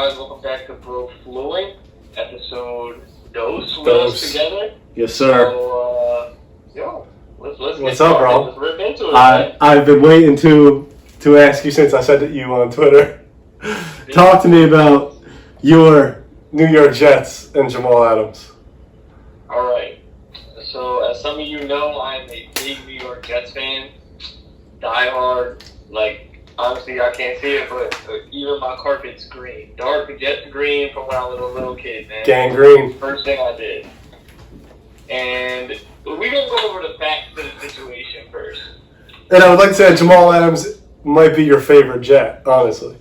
guys, welcome back to Brofluent, episode 2 with us together. Yes, sir. So, let's What's get up, started. bro? Let's rip into it, man. I've been waiting to ask you since I said it you on Twitter. Talk to me about your New York Jets and Jamal Adams. All right. So, as some of you know, I'm a big New York Jets fan. Die hard. Honestly, I can't see it, but even my carpet's green. Dark Jets green from when I was a little kid, man. Gang green. First thing I did. And we're going to go over the facts of the situation first. And I would like to say that Jamal Adams might be your favorite Jet, honestly.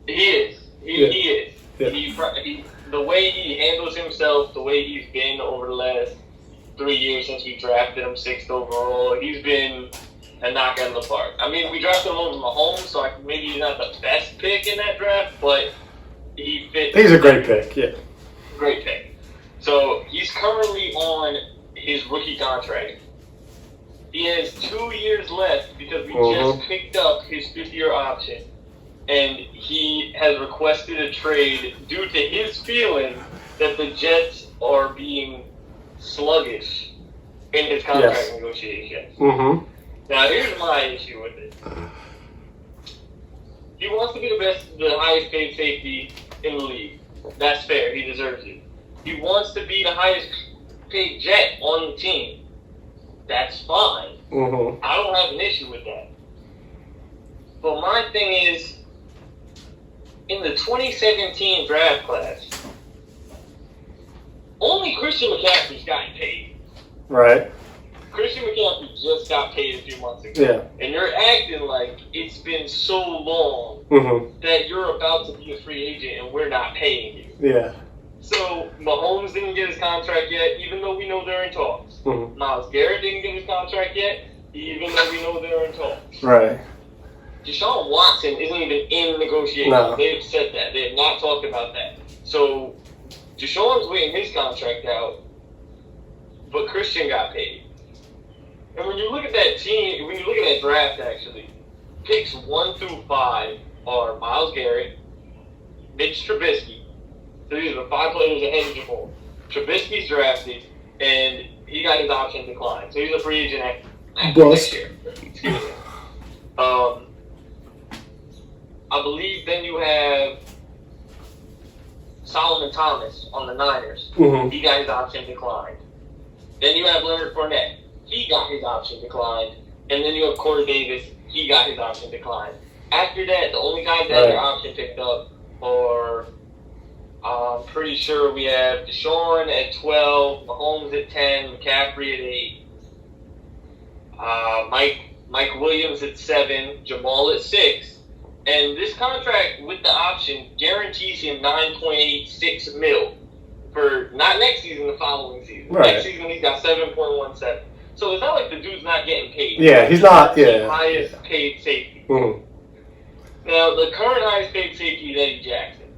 He is. He is. Yeah. The way he handles himself, the way he's been over the last 3 years since we drafted him 6th overall, he's been a knock out of the park. I mean, we drafted him over Mahomes, so maybe he's not the best pick in that draft, but he fits. He's a great pick, yeah. Great pick. So he's currently on his rookie contract. He has 2 years left because we just picked up his 5th-year option, and he has requested a trade due to his feeling that the Jets are being sluggish in his contract negotiations. Mm-hmm. Now, here's my issue with it. He wants to be the highest paid safety in the league. That's fair. He deserves it. He wants to be the highest paid Jet on the team. That's fine. Mm-hmm. I don't have an issue with that. But my thing is, in the 2017 draft class, only Christian McCaffrey's gotten paid. Right. Christian McCaffrey just got paid a few months ago. Yeah. And you're acting like it's been so long that you're about to be a free agent and we're not paying you. Yeah. So Mahomes didn't get his contract yet, even though we know they're in talks. Mm-hmm. Myles Garrett didn't get his contract yet, even though we know they're in talks. Right. Deshaun Watson isn't even in negotiations. No. They've said that. They have not talked about that. So Deshaun's waiting his contract out, but Christian got paid. And when you look at that team, when you look at that draft, actually, picks 1 through 5 are Myles Garrett, Mitch Trubisky. So these are the 5 players ahead of Jamal. Trubisky's drafted, and he got his option declined. So he's a free agent after next year. Excuse me. I believe then you have Solomon Thomas on the Niners. Mm-hmm. He got his option declined. Then you have Leonard Fournette. He got his option declined. And then you have Corey Davis. He got his option declined. After that, the only guys that had their option picked up are, I'm pretty sure we have Deshaun at 12, Mahomes at 10, McCaffrey at 8, Mike Williams at 7, Jamal at 6. And this contract with the option guarantees him $9.86 million for not next season, the following season. Right. Next season he's got 7.17. So it's not like the dude's not getting paid. Yeah, he's not. Yeah. Highest paid safety. Mm-hmm. Now the current highest paid safety is Eddie Jackson.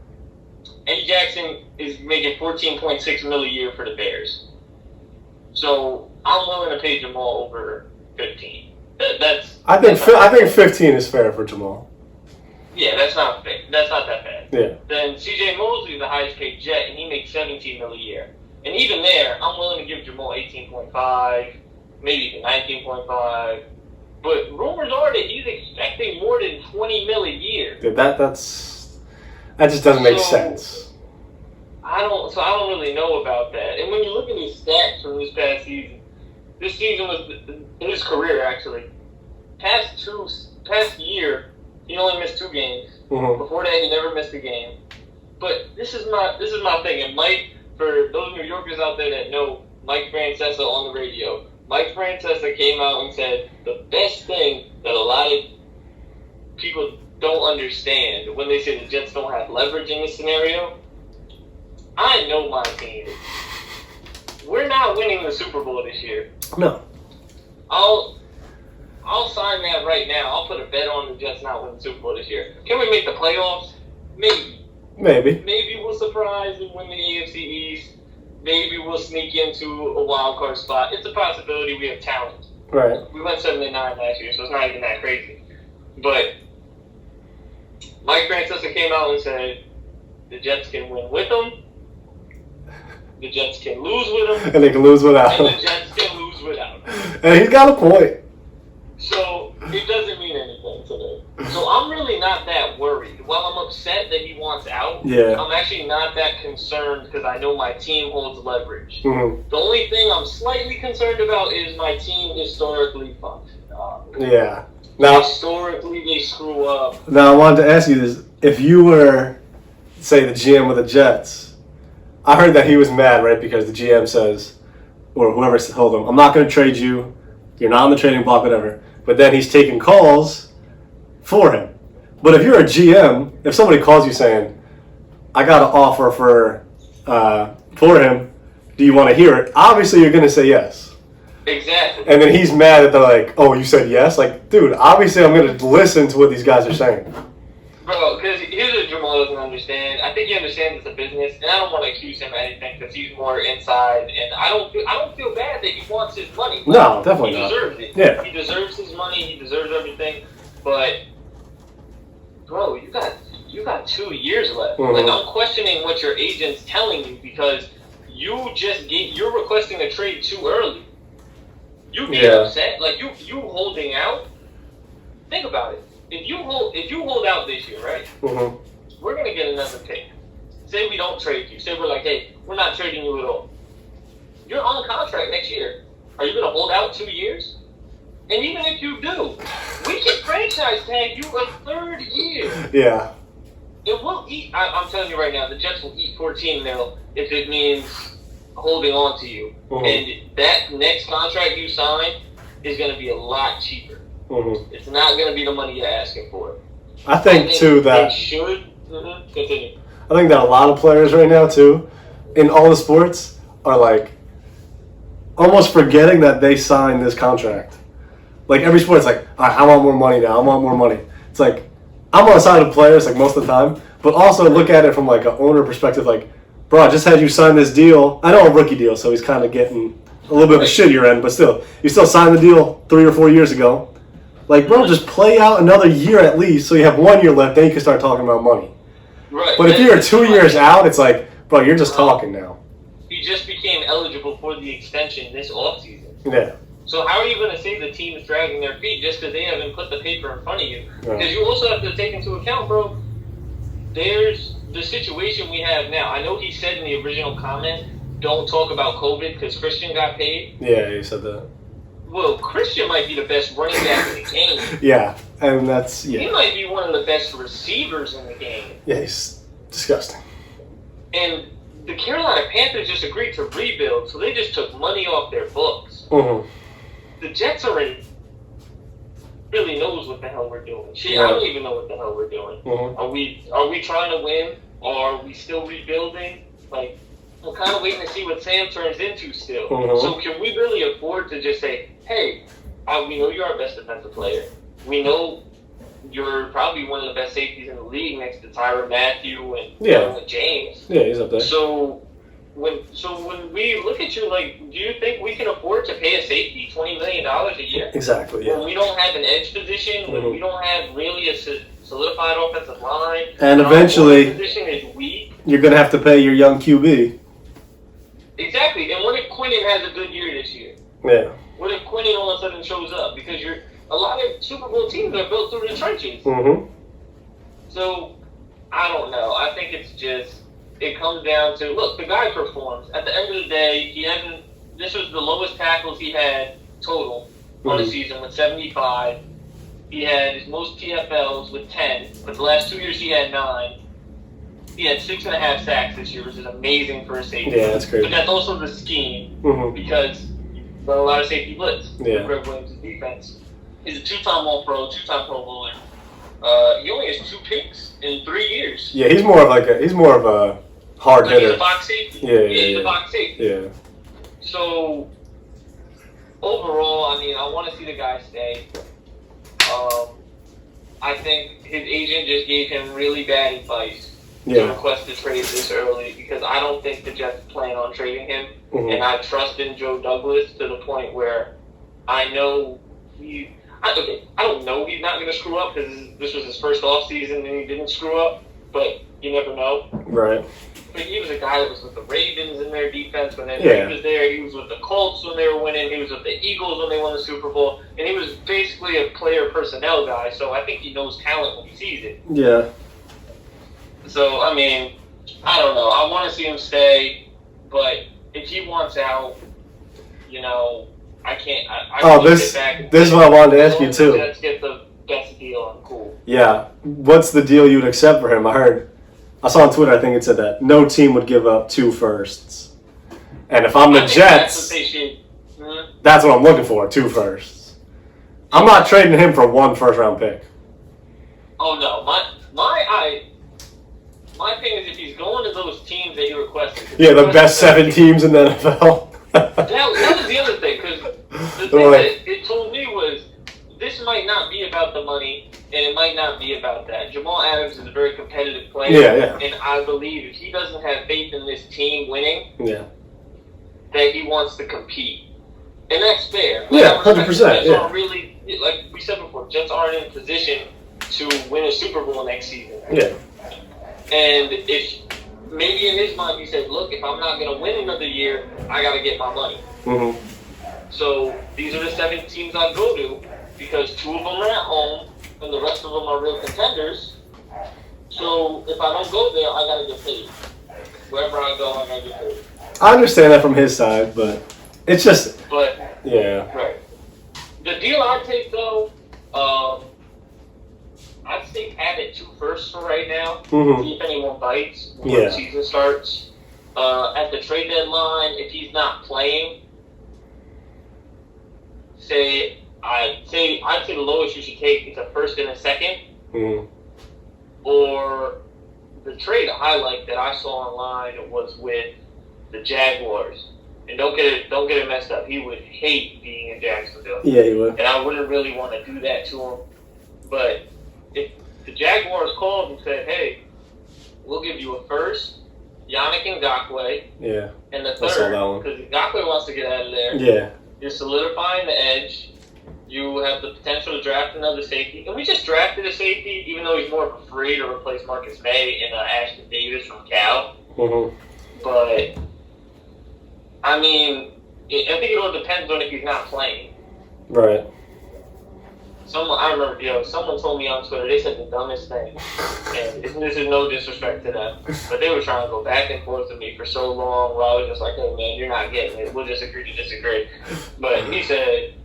Eddie Jackson is making $14.6 million a year for the Bears. So I'm willing to pay Jamal over 15. I think 15 is fair for Jamal. Yeah, that's not fair. That's not that bad. Yeah. Then C.J. Mosley is the highest paid Jet, and he makes $17 million a year. And even there, I'm willing to give Jamal 18.5, maybe even 19.5. But rumors are that he's expecting more than $20 million a year. Yeah, that just doesn't make sense. I don't really know about that. And when you look at his stats from this past season was in his career actually. Past year, he only missed 2 games. Mm-hmm. Before that, he never missed a game. But this is my thing. And Mike, for those New Yorkers out there that know Mike Francesa on the radio, Mike Francesa came out and said the best thing that a lot of people don't understand when they say the Jets don't have leverage in this scenario. I know my team. We're not winning the Super Bowl this year. No. I'll sign that right now. I'll put a bet on the Jets not winning the Super Bowl this year. Can we make the playoffs? Maybe. Maybe we'll surprise and win the AFC East. Maybe we'll sneak into a wild card spot. It's a possibility. We have talent. Right. We went 7-9 last year, so it's not even that crazy. But Mike Francesa came out and said, The Jets can win with him. The Jets can lose with him. And they can lose without And him. the Jets can lose without him. And he's got a point. So it doesn't mean anything to me. So I'm really not that worried. While I'm upset that he wants out, Yeah. I'm actually not that concerned because I know my team holds leverage. Mm-hmm. The only thing I'm slightly concerned about is my team historically fucks up. Yeah. Now, Historically, they screw up. I wanted to ask you this. If you were, say, the GM of the Jets, I heard that he was mad, right? Because the GM says, or whoever told him, I'm not going to trade you. You're not on the trading block, whatever. But then he's taking calls for him. But if you're a GM, if somebody calls you saying, I got an offer for him, do you want to hear it? Obviously, you're going to say yes. Exactly. And then he's mad that they're like, oh, you said yes? Like, dude, obviously I'm going to listen to what these guys are saying. Bro, because here's what Jamal doesn't understand. I think he understands it's a business, and I don't want to accuse him of anything because he's more inside, and I don't feel bad that he wants his money. Like, No, definitely not. He deserves it. Yeah. He deserves his money. He deserves everything. But, bro, you got 2 years left. Mm-hmm. Like, I'm questioning what your agent's telling you because you're requesting a trade too early. You being upset, like you holding out. Think about it. If you hold out this year, right? Mm-hmm. We're gonna get another pick. Say we don't trade you. Say we're like, hey, we're not trading you at all. You're on contract next year. Are you gonna hold out 2 years? And even if you do, we can franchise tag you a third year. Yeah. It will eat. I'm telling you right now, the Jets will eat 14 mil if it means holding on to you. Mm-hmm. And that next contract you sign is going to be a lot cheaper. Mm-hmm. It's not going to be the money you're asking for. I think too that they should continue. I think that a lot of players right now too, in all the sports, are like almost forgetting that they signed this contract. Like every sport's like, all right, I want more money now. I want more money. It's like I'm on the side of players like most of the time, but also look at it from like an owner perspective. Like, bro, I just had you sign this deal. I know a rookie deal, so he's kind of getting a little bit of a shittier end, but still, you still signed the deal 3 or 4 years ago. Like, bro, just play out another year at least, so you have 1 year left. Then you can start talking about money. Right. But if you're 2 years out, it's like, bro, you're just talking now. He just became eligible for the extension this offseason. Yeah. So how are you going to say the team is dragging their feet just because they haven't put the paper in front of you? Right. Because you also have to take into account, bro, there's the situation we have now. I know he said in the original comment, don't talk about COVID because Christian got paid. Yeah, you said that. Well, Christian might be the best running back in the game. Yeah, and that's, He might be one of the best receivers in the game. Yeah, he's disgusting. And the Carolina Panthers just agreed to rebuild, so they just took money off their books. Mm-hmm. The Jets are in really knows what the hell we're doing. Shit, Yeah. I don't even know what the hell we're doing. Mm-hmm. Are we trying to win? Or are we still rebuilding? Like, I'm kind of waiting to see what Sam turns into still. Mhm. So can we really afford to just say, hey, we know you're our best defensive player. We know you're probably one of the best safeties in the league next to Tyrann Mathieu and James. Yeah, he's up there. So when we look at you, like, do you think we can afford to pay a safety $20 million a year? Exactly, yeah. When we don't have an edge position, when we don't have really a solidified offensive line, And eventually, our position is weak. You're going to have to pay your young QB. Exactly. And what if Quinnen has a good year this year? Yeah. What if Quinnen all of a sudden shows up? Because a lot of Super Bowl teams are built through the trenches. Mm-hmm. So, I don't know. I think it comes down to, look, the guy performs. At the end of the day, this was the lowest tackles he had total on the season with 75. He had his most TFLs with 10, but the last 2 years he had 9. He had 6.5 sacks this year, which is amazing for a safety. Yeah, that's crazy. But that's also the scheme, Mm-hmm. because there are a lot of safety blitz. Yeah. Greg Williams' defense. He's a 2-time All-Pro, 2-time Pro Bowler. He only has 2 picks in 3 years. Yeah, he's more of a hard hitter. He's a box safety. He's a box safety. Yeah. So, overall, I mean, I want to see the guy stay. I think his agent just gave him really bad advice to request the trade this early, because I don't think the Jets plan on trading him. Mm-hmm. And I trust in Joe Douglas to the point where I know I don't know he's not going to screw up, because this was his first offseason and he didn't screw up. But You never know. Right. But he was a guy that was with the Ravens in their defense when he Yeah. was there. He was with the Colts when they were winning. He was with the Eagles when they won the Super Bowl. And he was basically a player personnel guy. So I think he knows talent when he sees it. Yeah. So, I mean, I don't know. I want to see him stay. But if he wants out, you know, I can't. This is what I wanted to ask you, too. Let's get the best deal. I'm cool. Yeah. What's the deal you'd accept for him? I saw on Twitter, I think it said that no team would give up 2 firsts. And if I'm the Jets, that's what I'm looking for, 2 firsts. I'm not trading him for 1 first-round pick. Oh, no. My thing is if he's going to those teams that he requested. Yeah, the best 7 teams in the NFL. that was the other thing, because the thing that it told me was this might not be about the money, and it might not be about that. Jamal Adams is a very competitive player, yeah. And I believe if he doesn't have faith in this team winning, that he wants to compete. And that's fair. Yeah, 100%. Jets aren't really, like we said before, Jets aren't in a position to win a Super Bowl next season. Yeah. And if maybe in his mind he said, look, if I'm not going to win another year, I got to get my money. Mm-hmm. So these are the 7 teams I go to because 2 of them are at home and the rest of them are real contenders. So if I don't go there, I got to get paid. Wherever I go, I got to get paid. I understand that from his side, but it's just... Yeah. Right. The deal I'd take, though, I'd say have it 2 firsts for right now. Mm-hmm. See if anyone bites before the season starts. At the trade deadline, if he's not playing, I'd say the lowest you should take is a first and a second. Mm-hmm. Or the trade highlight that I saw online was with the Jaguars. And don't get it messed up. He would hate being in Jacksonville. Yeah, he would. And I wouldn't really want to do that to him. But if the Jaguars called and said, hey, we'll give you a first, Yannick Ngakoue, and the third, because Ngakoue wants to get out of there. Yeah. You're solidifying the edge. You have the potential to draft another safety. And we just drafted a safety, even though he's more of a free to replace Marcus May and Ashton Davis from Cal. Mm-hmm. But, I mean, I think it all depends on if he's not playing. Right. I remember, someone told me on Twitter, they said the dumbest thing. And this is no disrespect to them. But they were trying to go back and forth with me for so long where I was just like, hey, man, you're not getting it. We'll just agree to disagree. But he said,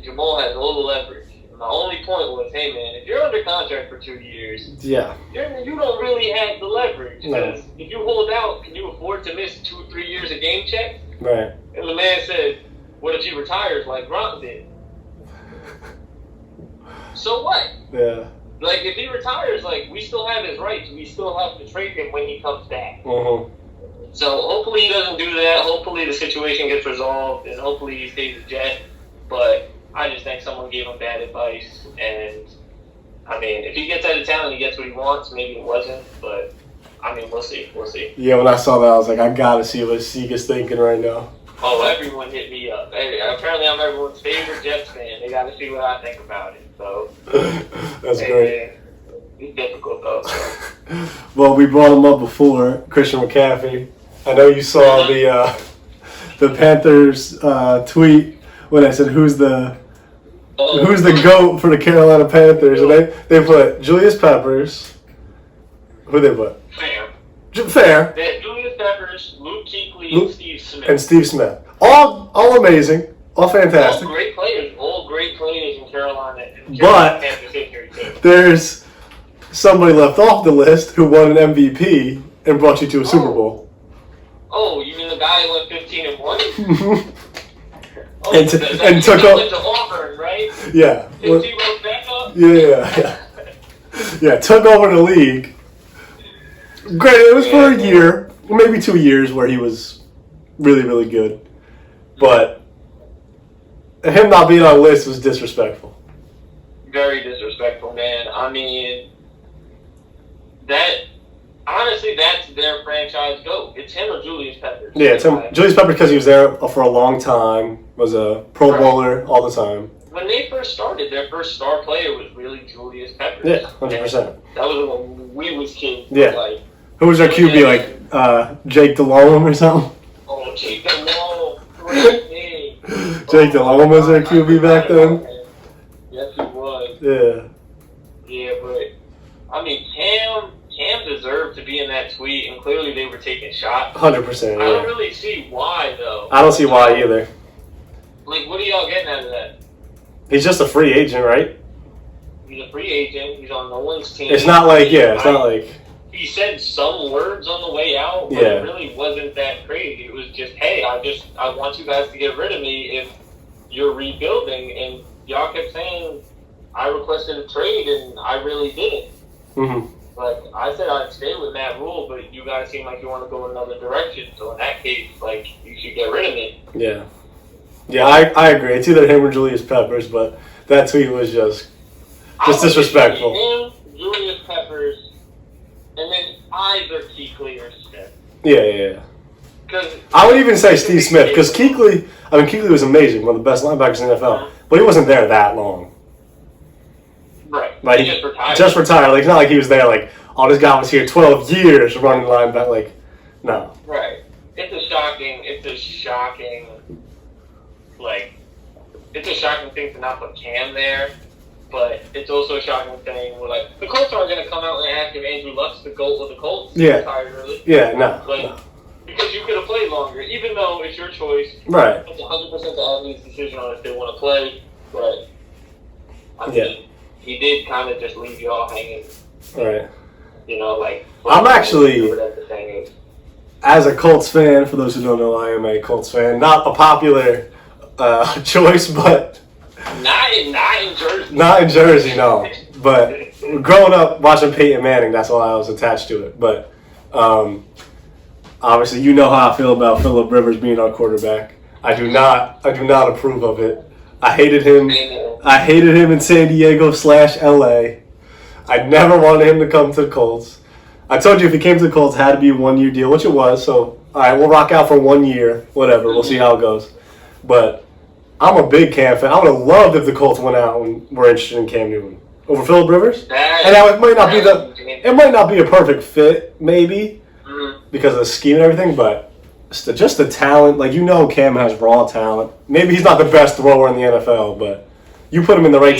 Jamal has all the leverage. And my only point was, hey, man, if you're under contract for 2 years, you don't really have the leverage. Because if you hold out, can you afford to miss 2-3 years of game check? Right. And the man said, what if he retires like Gronk did? So what? Yeah. Like, if he retires, we still have his rights. We still have to trade him when he comes back. Mm-hmm. So hopefully he doesn't do that. Hopefully the situation gets resolved, and hopefully he stays a Jet. But I just think someone gave him bad advice. And, I mean, if he gets out of town and he gets what he wants, maybe it wasn't. But, I mean, we'll see. We'll see. Yeah, when I saw that, I was like, I got to see what Seaga's thinking right now. Oh, everyone hit me up. Apparently, I'm everyone's favorite Jets fan. They got to see what I think about it. So that's great. It's difficult though. So. Well, we brought him up before, Christian McCaffrey. I know you saw the Panthers tweet when I said who's the GOAT for the Carolina Panthers, and they put Julius Peppers. Who they put? Fair. They had Julius Peppers, Luke Kuechly, and Steve Smith. And Steve Smith. All amazing. All fantastic. All great players. All great players in Carolina. But there's somebody left off the list who won an MVP and brought you to a Super Bowl. Oh, you mean the guy who went 15-1? And took up. Went to Auburn, right? Yeah. 15 rows back up? Yeah, took over the league. Great, it was for a year, maybe 2 years where he was really, really good. But him not being on the list was disrespectful. Very disrespectful, man. I mean, honestly, that's their franchise GOAT. It's him or Julius Peppers. Yeah, it's him. Julius Peppers because he was there for a long time, was a Pro Bowler all the time. when they first started, their first star player was really Julius Peppers. Yeah, 100%. That was when we was kids. Yeah. Like, who was their QB? Like Jake DeLome or something? Oh, Jake DeLome. Great name. Jake DeLome was their QB back then? Yes, he was. Yeah. Yeah, but, I mean, Cam deserved to be in that tweet, and clearly they were taking shots. 100%, yeah. I don't really see why, though. I don't see why either. Like, what are y'all getting out of that? He's just a free agent, right? He's a free agent. He's on no one's team. It's not like, it's not like... He said some words on the way out, but it really wasn't that crazy. It was just, hey, I want you guys to get rid of me if you're rebuilding. And y'all kept saying, I requested a trade, and I really didn't. Mm-hmm. But I said I'd stay with Matt Rule, but you guys seem like you want to go another direction. So in that case, like, you should get rid of me. Yeah. Yeah, I agree. It's either him or Julius Peppers, but that tweet was just disrespectful. Him, Julius Peppers, and then either Kuechly or Smith. Yeah. I would even say Steve Smith, because Kuechly was amazing, one of the best linebackers in the NFL, but he wasn't there that long. Right. Like, he just retired. Just retired. Like, it's not like he was there, like, oh, this guy was here 12 years running linebacker. Like, no. Right. It's a shocking thing to not put Cam there, but it's also a shocking thing where, like, the Colts aren't going to come out and ask if Andrew Luck's the GOAT of the Colts. Yeah. Retired early. Yeah, no. Like, because you could have played longer, even though it's your choice. Right. It's 100% the athlete's decision on if they want to play, but, I mean, he did kind of just leave you all hanging. Right. You know, like... I'm actually, as a Colts fan, for those who don't know, I am a Colts fan. Not a popular choice, but... Not in Jersey. Not in Jersey, no. But growing up watching Peyton Manning, that's why I was attached to it. But obviously, you know how I feel about Phillip Rivers being our quarterback. I do not approve of it. I hated him. I hated him in San Diego / LA. I never wanted him to come to the Colts. I told you if he came to the Colts, it had to be a 1-year deal, which it was. So, all right, we'll rock out for 1 year. Whatever. We'll see how it goes. But I'm a big Cam fan. I would have loved if the Colts went out and were interested in Cam Newton over Phillip Rivers. And now it might not be a perfect fit, maybe, because of the scheme and everything. But just the talent, like, you know, Cam has raw talent. Maybe he's not the best thrower in the NFL, but you put him in the right.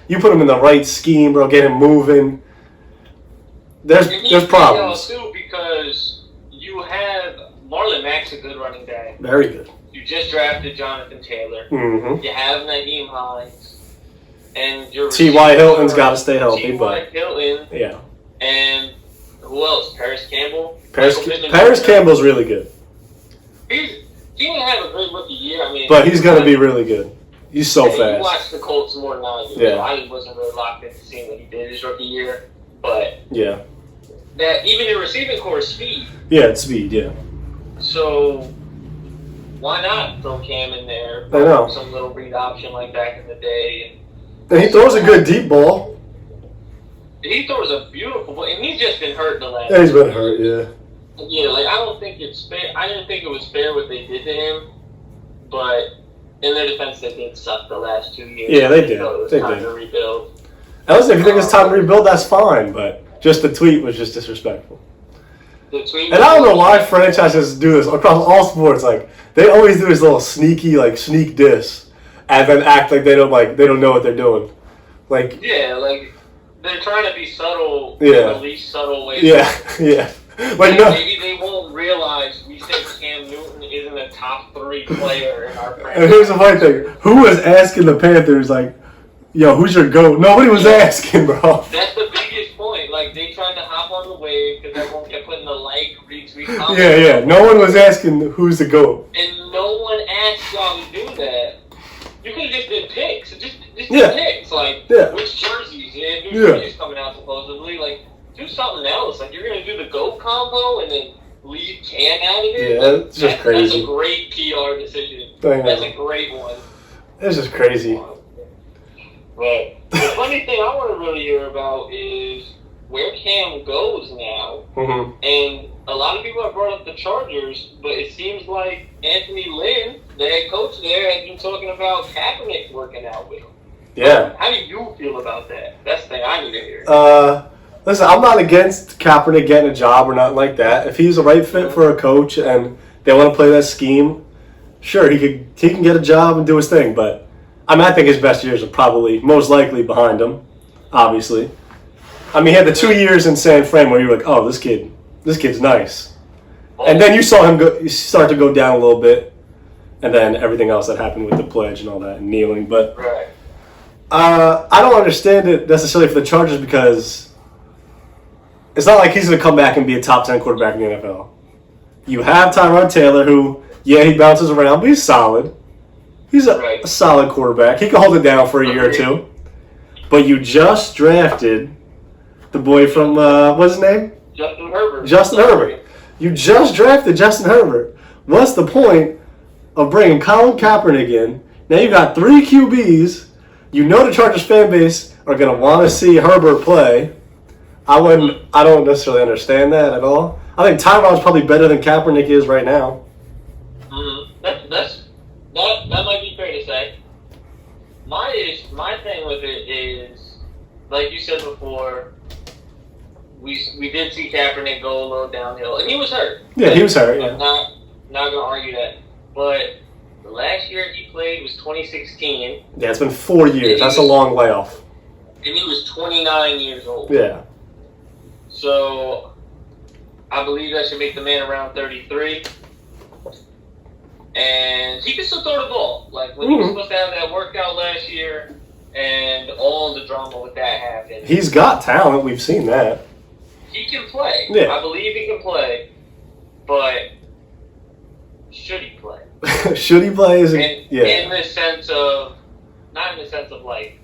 You put him in the right scheme, bro. Get him moving. There's problems. Too, because you have Marlon Mack's a good running back. Very good. You just drafted Jonathan Taylor. Mm-hmm. You have Naheem Hines, and your T.Y. Hilton's got to stay healthy. T.Y. Hilton. Yeah. And who else? Paris Campbell. Paris Campbell's really good. He didn't have a great rookie year. I mean, but he's gonna be really good. He's so fast. You watch the Colts more than I do. Yeah. I wasn't really locked into seeing what he did his rookie year, but yeah, that even the receiving core is speed. Yeah, it's speed. Yeah. So why not throw Cam in there? I know. Some little read option like back in the day. And he throws a good deep ball. He throws a beautiful ball, and he's just been hurt the last. Yeah, he's been hurt. Yeah. Yeah, like I don't think it's fair. I didn't think it was fair what they did to him, but in their defense, they did suck the last 2 years. Yeah, they did. So it was they time did. to rebuild. Listen, if you think it's time to rebuild, that's fine. But just the tweet was just disrespectful. The tweet. And I don't know why franchises do this across all sports. Like they always do this little sneaky, like sneak diss, and then act like they don't know what they're doing. Like yeah, like they're trying to be subtle. Yeah. In the least subtle way. Yeah. Like maybe they won't realize we said Cam Newton isn't a top 3 player in our franchise. And here's the funny thing: who was asking the Panthers like, "Yo, who's your GOAT?" Nobody was asking, bro. That's the biggest point. Like they tried to hop on the wave because everyone kept putting the retweet. Comment. Yeah. No one was asking who's the GOAT. And no one asked y'all to do that. You could have just did picks. Just Yeah. picks. Like which jerseys? New jerseys coming out supposedly. Like do something else. Like you're gonna do the GOAT combo and then leave Cam out of it. Yeah, it's just crazy. That's a great PR decision. That's a great one. It's just crazy. But the funny thing I want to really hear about is where Cam goes now. Mm-hmm. And a lot of people have brought up the Chargers, but it seems like Anthony Lynn, the head coach there has been talking about Kaepernick working out with him. Yeah. How do you feel about that? That's the thing I need to hear. Listen, I'm not against Kaepernick getting a job or nothing like that. If he's the right fit for a coach and they want to play that scheme, sure, he can get a job and do his thing. But I think his best years are probably most likely behind him, obviously. I mean, he had the 2 years in San Fran where you were like, oh, this kid's nice. And then you saw him start to go down a little bit, and then everything else that happened with the pledge and all that, and kneeling. But I don't understand it necessarily for the Chargers because it's not like he's going to come back and be a top 10 quarterback in the NFL. You have Tyrod Taylor, who, yeah, he bounces around, but he's solid. He's a solid quarterback. He can hold it down for a year or two. But you just drafted the boy from, what's his name? Justin Herbert. You just drafted Justin Herbert. What's the point of bringing Colin Kaepernick in? Now you got 3 QBs. You know the Chargers fan base are going to want to see Herbert play. I don't necessarily understand that at all. I think Tyrod's probably better than Kaepernick is right now. That might be fair to say. My thing with it is, like you said before, we did see Kaepernick go a little downhill, and he was hurt. Yeah, he was hurt. Yeah. I'm not going to argue that, but the last year he played was 2016. Yeah, it's been 4 years. That's a long layoff. And he was 29 years old. Yeah. So I believe that should make the man around 33. And he can still throw the ball. Like when he was supposed to have that workout last year and all the drama with that happened. He's got talent. We've seen that. He can play. Yeah. I believe he can play. But should he play? Should he play? In the sense of, not in the sense of like,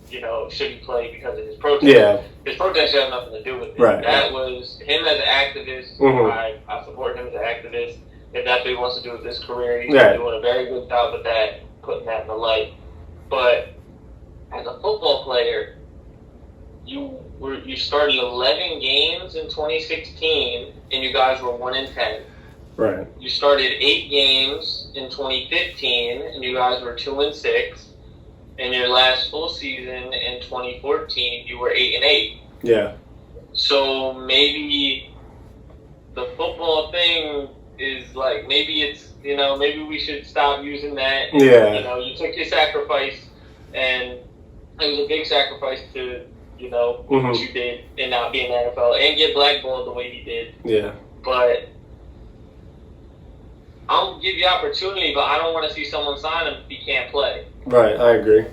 should he play because of his protest? Yeah. His protest had nothing to do with it. Right. That was him as an activist. I support him as an activist. If that's what he wants to do with his career, he's doing a very good job with that, putting that in the light. But as a football player, you started 11 games in 2016, and you guys were 1-10. Right. You started 8 games in 2015, and you guys were 2-6. And your last full season in 2014, you were 8-8. Yeah. So maybe the football thing is like, maybe we should stop using that. Yeah. You took your sacrifice, and it was a big sacrifice to, what you did and not be in the NFL and get blackballed the way you did. Yeah. But I'll give you opportunity, but I don't want to see someone sign him if he can't play. Right, I agree.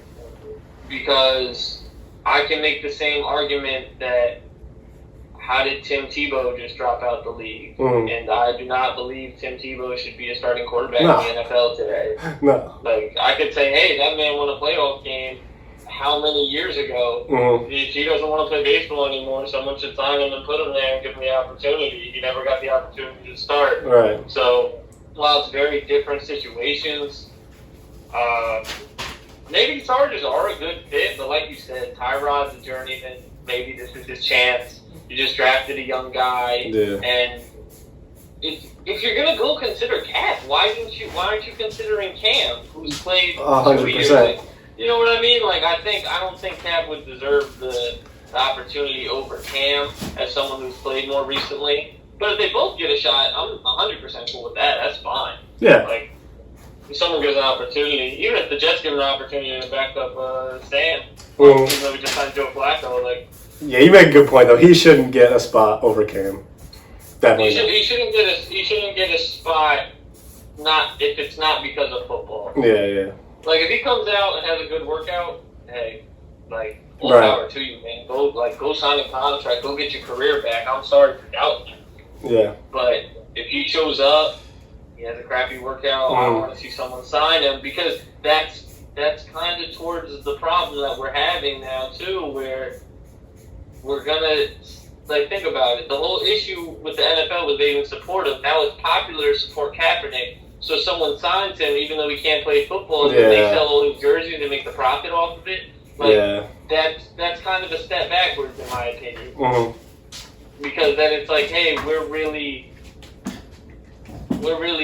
Because I can make the same argument that how did Tim Tebow just drop out the league? And I do not believe Tim Tebow should be a starting quarterback in the NFL today. No. Like, I could say, hey, that man won a playoff game how many years ago? If he doesn't want to play baseball anymore, someone should sign him and put him there and give him the opportunity. He never got the opportunity to start. Right. So, while it's very different situations, maybe the Chargers are a good fit, but like you said, Tyrod's a journeyman. Maybe this is his chance. You just drafted a young guy, and if you're gonna go consider Cap, why aren't you considering Cam, who's played 2 years? Like, you know what I mean? Like I don't think Cap would deserve the opportunity over Cam as someone who's played more recently. But if they both get a shot, I'm 100% cool with that. That's fine. Yeah. Like, if someone gives an opportunity, even if the Jets give an opportunity to back up Sam, even though we just signed Joe Flacco, like. Yeah, you make a good point though. He shouldn't get a spot over Cam. Definitely. He shouldn't get a spot. Not if it's not because of football. Yeah. Like if he comes out and has a good workout, hey, like all power to you, man. Go sign a contract. Go get your career back. I'm sorry for doubting you. Yeah. But if he shows up, he has a crappy workout. I don't want to see someone sign him because that's kind of towards the problem that we're having now too, where we're gonna think about it. The whole issue with the NFL was they even support him. Now it's popular to support Kaepernick, so someone signs him even though he can't play football, and they sell all his jerseys and make the profit off of it. That's kind of a step backwards in my opinion. Because then it's like, hey, we're really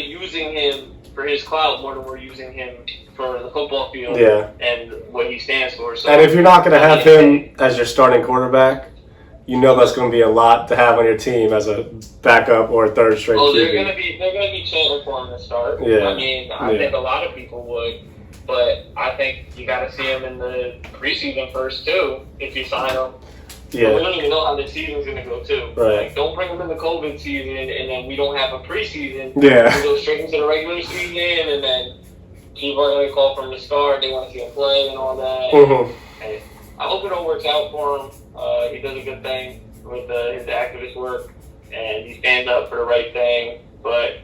using him for his clout more than we're using him for the football field and what he stands for. So, and if you're not going to have him as your starting quarterback, you know that's going to be a lot to have on your team as a backup or a third string. Oh, they're going to be chanting for him to start. Yeah. I mean, I think a lot of people would, but I think you got to see him in the preseason first too. If you sign him. Yeah. We don't even know how the season's going to go, too. Right. Like, don't bring them in the COVID season, and then we don't have a preseason. Yeah. We go straight into the regular season, and then people are going to call from the start. They want to see him play and all that. Mm-hmm. And I hope it all works out for him. He does a good thing with his activist work, and he stands up for the right thing. But,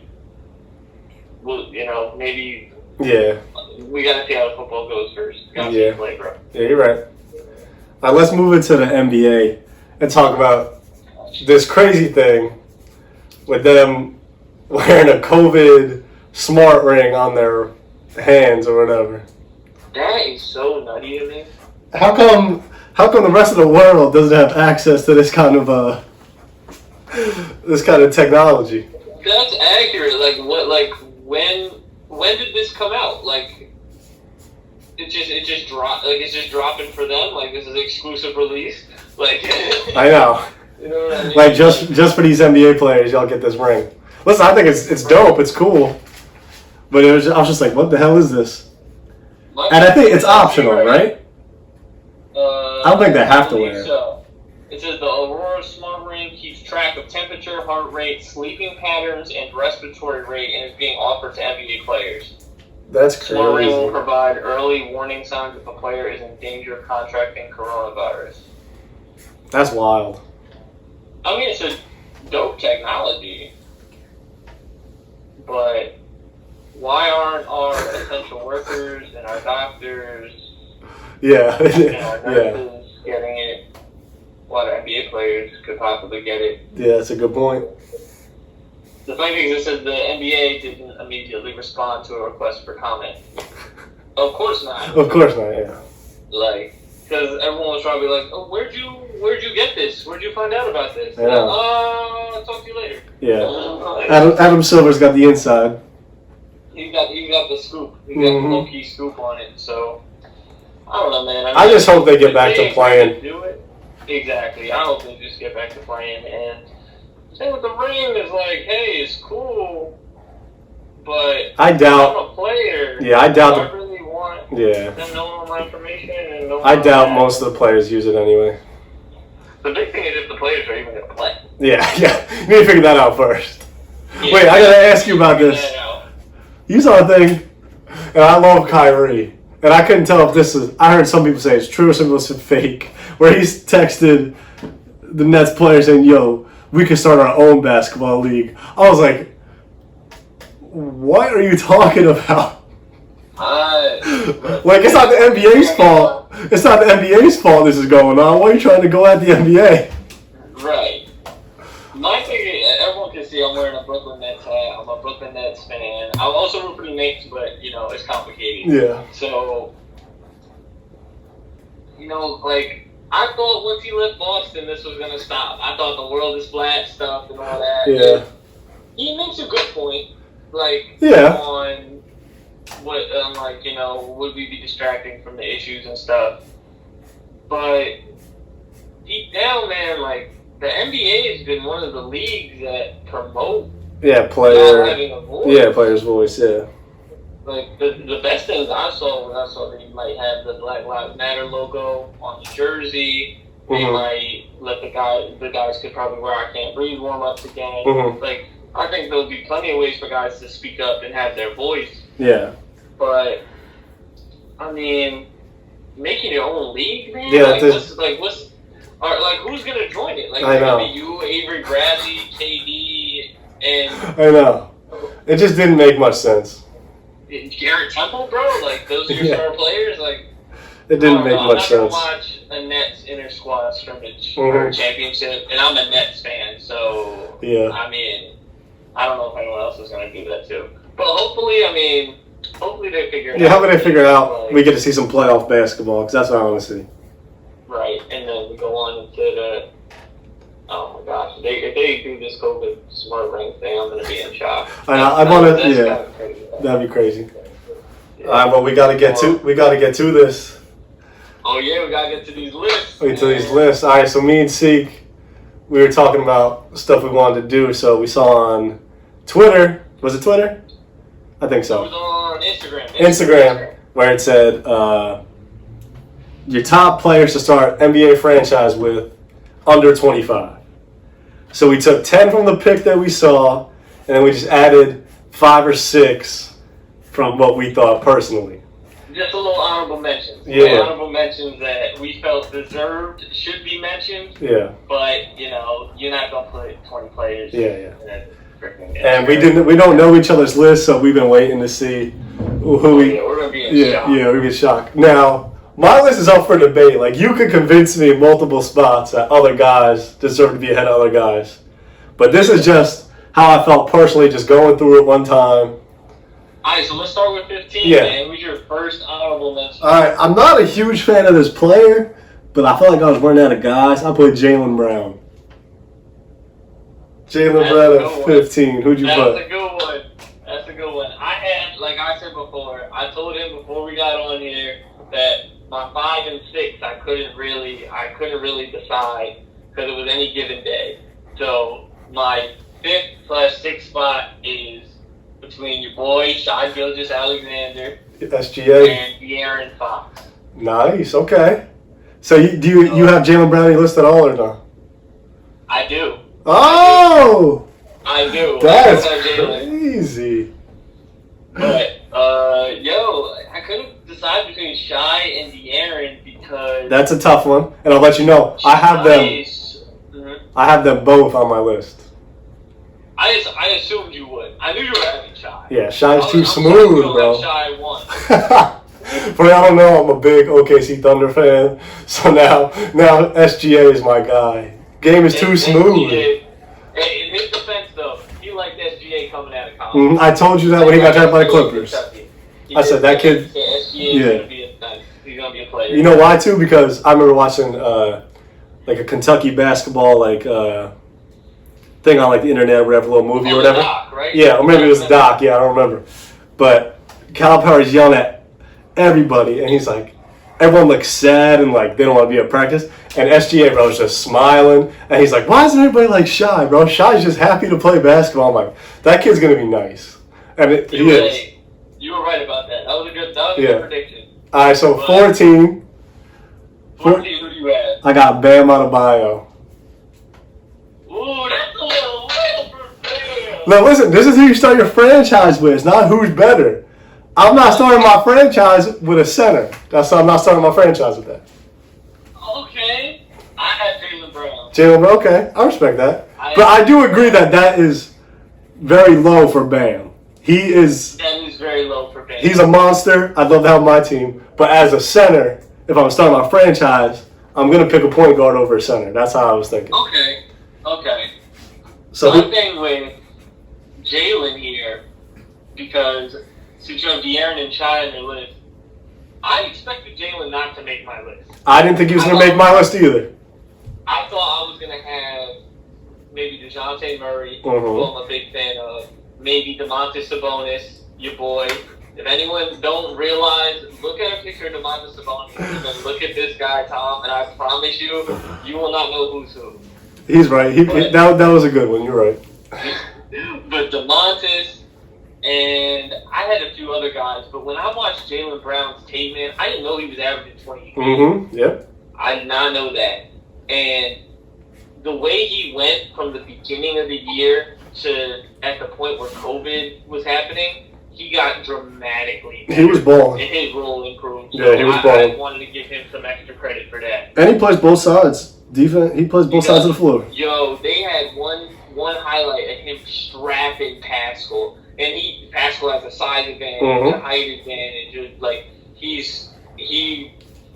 maybe we got to see how the football goes first. Got to see him play, bro. Yeah, you're right. Let's move into the NBA and talk about this crazy thing with them wearing a COVID smart ring on their hands or whatever. That is so nutty to me. How come the rest of the world doesn't have access to this kind of technology? That's accurate. Like what? Like when did this come out? Like. It just dropped. Like it's just dropping for them. Like this is exclusive release. Like I know. You know what I mean? Like just for these NBA players, y'all get this ring. Listen, I think it's dope. It's cool. But I was just like, what the hell is this? And I think it's optional, right? I don't think they have to wear it. So. It says the Aurora Smart Ring keeps track of temperature, heart rate, sleeping patterns, and respiratory rate, and is being offered to NBA players. That's crazy. Smart Ring will provide early warning signs if a player is in danger of contracting coronavirus. That's wild. I mean, it's a dope technology, but why aren't our essential workers and our doctors and our nurses getting it while the NBA players could possibly get it? Yeah, that's a good point. The funny thing is, it says the NBA didn't immediately respond to a request for comment. Of course not. Of course not. Yeah. Like, because everyone was probably like, "Oh, where'd you get this? Where'd you find out about this?" Yeah. I'll talk to you later. Yeah. Adam Silver's got the inside. He got the scoop. He got the low key scoop on it. So I don't know, man. I just hope they get back to playing. Do it. Exactly. I hope they just get back to playing. And same with the ring is like, hey, it's cool, but I doubt. I'm a player. Yeah, I doubt. I really want them knowing all my information and knowing. I doubt most of the players use it anyway. The big thing is if the players are even going to play. Yeah. You need to figure that out first. Yeah, wait, I gotta ask you about this. You saw a thing, and I love Kyrie, and I couldn't tell if this is. I heard some people say it's true, some people say fake. Where he's texted the Nets player saying, "Yo, we could start our own basketball league." I was like, what are you talking about? Like, it's not the NBA's fault. It's not the NBA's fault this is going on. Why are you trying to go at the NBA? Right. My thing is, everyone can see I'm wearing a Brooklyn Nets hat. I'm a Brooklyn Nets fan. I also root for the Knicks, but, it's complicated. Yeah. So, like, I thought once he left Boston, this was going to stop. I thought the world is flat stuff and all that. Yeah. And he makes a good point, like, on what, would we be distracting from the issues and stuff. But deep down, man, like, the NBA has been one of the leagues that promote having a voice. Players' voice, yeah. Like, the best things I saw when I saw that you might have the Black Lives Matter logo on the jersey. They might let the guys could probably wear I Can't Breathe warm-ups again. Like, I think there'll be plenty of ways for guys to speak up and have their voice. Yeah. But, I mean, making your own league, man? Yeah, who's going to join it? Like, I know. Maybe you, Avery Bradley, KD, and... I know. It just didn't make much sense. Garrett Temple, bro? Like, those are your star players? Like, it didn't make much sense. I'm not going to watch a Nets inter-squad scrimmage for a championship, and I'm a Nets fan, so, I mean, I don't know if anyone else is going to do that, too. But hopefully they figure it out. Yeah, hopefully they figure it out. Like, we get to see some playoff basketball, because that's what I want to see. Right, and then we go on into the... Oh, my gosh. If they do this COVID smart ring thing, I'm going to be in shock. I want to. Yeah, that'd be crazy. Yeah. All right, well, we gotta get to this. Oh yeah, we gotta get to these lists. Wait till these lists. All right, so me and Seek, we were talking about stuff we wanted to do. So we saw on Twitter. Was it Twitter? I think so. It was on Instagram. Instagram, where it said your top players to start NBA franchise with under 25. So we took 10 from the pick that we saw, and then we just added 5 or 6 from what we thought personally. Just a little honorable mentions. Yeah. Honorable mentions that we felt deserved should be mentioned. Yeah. But, you're not going to put 20 players. Yeah. And we don't know each other's lists, so we've been waiting to see who we. Yeah, we're going to be in shock. Yeah, we're going to be shocked. Now, my list is up for debate. Like, you could convince me in multiple spots that other guys deserve to be ahead of other guys. But this is just how I felt personally, just going through it one time. All right, so let's start with 15, yeah. man. Who's your first honorable mention? All right, I'm not a huge fan of this player, but I felt like I was running out of guys. I put Jaylen Brown. Jaylen Brown at 15. Who'd you put? That's a good one. That's a good one. I had, like I said before, I told him before we got on here that my 5 and 6, I couldn't really decide because it was any given day. So my 5th/6th spot is between your boy Shai Gilgeous-Alexander SGA and De'Aaron Fox. Nice. Okay. So you have Jaylen Brown on your list at all or no? I do. Oh. I do. That's crazy. But I couldn't decide between Shai and De'Aaron because that's a tough one, and I'll let you know. I have them both on my list. I assumed you would. I knew you were having Shai. Yeah, Shai's too smooth, bro. Shai won. But I don't know. I'm a big OKC Thunder fan, so now SGA is my guy. Game is too smooth. In his defense, though, he liked SGA coming out of college. I told you that when he got drafted by the Clippers. I said that kid. SGA he's gonna be a player. You know why too? Because I remember watching like a Kentucky basketball thing on like the internet or whatever, little movie or whatever. Doc, right? Yeah, or maybe it was the doc. Yeah, I don't remember. But Calipari's yelling at everybody, and he's like, everyone looks sad and like they don't want to be at practice. And SGA, bro, is just smiling, and he's like, "Why isn't everybody like Shai, bro? Shai's just happy to play basketball." I'm like, that kid's gonna be nice, and he is. You were right about that. That was a good prediction. All right, so 14. 14, who do you have? I got Bam Adebayo. Ooh, that's a little for Bam. Now listen, this is who you start your franchise with. It's not who's better. I'm not starting my franchise with a center. I'm not starting my franchise with that. Okay. I had Jaylen Brown. Jaylen Brown, okay. I respect that. But I do agree that is very low for Bam. That is very low for Bam. He's a monster. I'd love to have my team. But as a center, if I'm starting my franchise, I'm going to pick a point guard over a center. That's how I was thinking. Okay. So I'm thinking with Jaylen here, because since you have De'Aaron and Shai on your list, I expected Jaylen not to make my list. I didn't think he was going to make my list either. I thought I was going to have maybe DeJounte Murray, who I'm a big fan of, maybe Domantas Sabonis, your boy. If anyone don't realize, look at a picture of Domantas Sabonis and then look at this guy, Tom, and I promise you, you will not know who's who. He's right. That was a good one. You're right. But Domantas, and I had a few other guys, but when I watched Jaylen Brown's tape, man, I didn't know he was averaging 20. Yep. I did not know that. And the way he went from the beginning of the year to at the point where COVID was happening, he got dramatically better. He was balling. And his role improved. Yeah, he was balling. I wanted to give him some extra credit for that. And he plays both sides. Defense. He plays both sides of the floor. Yo, they had one highlight of him strapping Pascal. And Pascal has a size advantage, a height advantage. Just like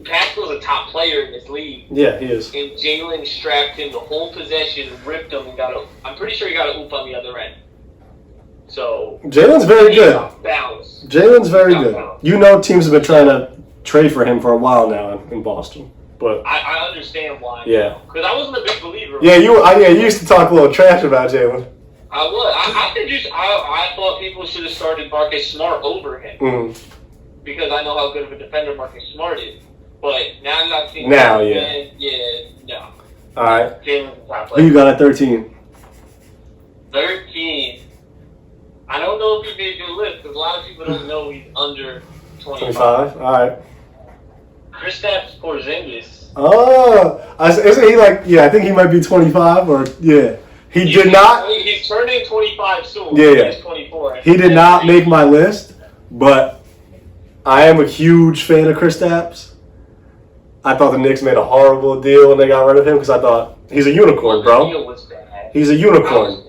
Pascal's a top player in this league. Yeah, he is. And Jaylen strapped him the whole possession, ripped him, and I'm pretty sure he got a hoop on the other end. So Jaylen's very good. Balance. Jaylen's very good. You know, teams have been trying to trade for him for a while now in Boston. But I understand why. yeah, because I wasn't a big believer. Yeah, you used to talk a little trash about Jalen. I was. I thought people should have started Marcus Smart over him because I know how good of a defender Marcus Smart is. But now I've seen no. All right. Jalen's the top Who player. you got at 13? 13. I don't know if he made your list because a lot of people don't know he's under 25. All right. Kristaps Porzingis. Oh, isn't he like? Yeah, I think he might be 25 or yeah. He did not. He's turning 25 soon. Yeah. He's 24. He did not make my list, but I am a huge fan of Kristaps. I thought the Knicks made a horrible deal when they got rid of him because I thought he's a unicorn, bro. The deal was bad. He's a unicorn.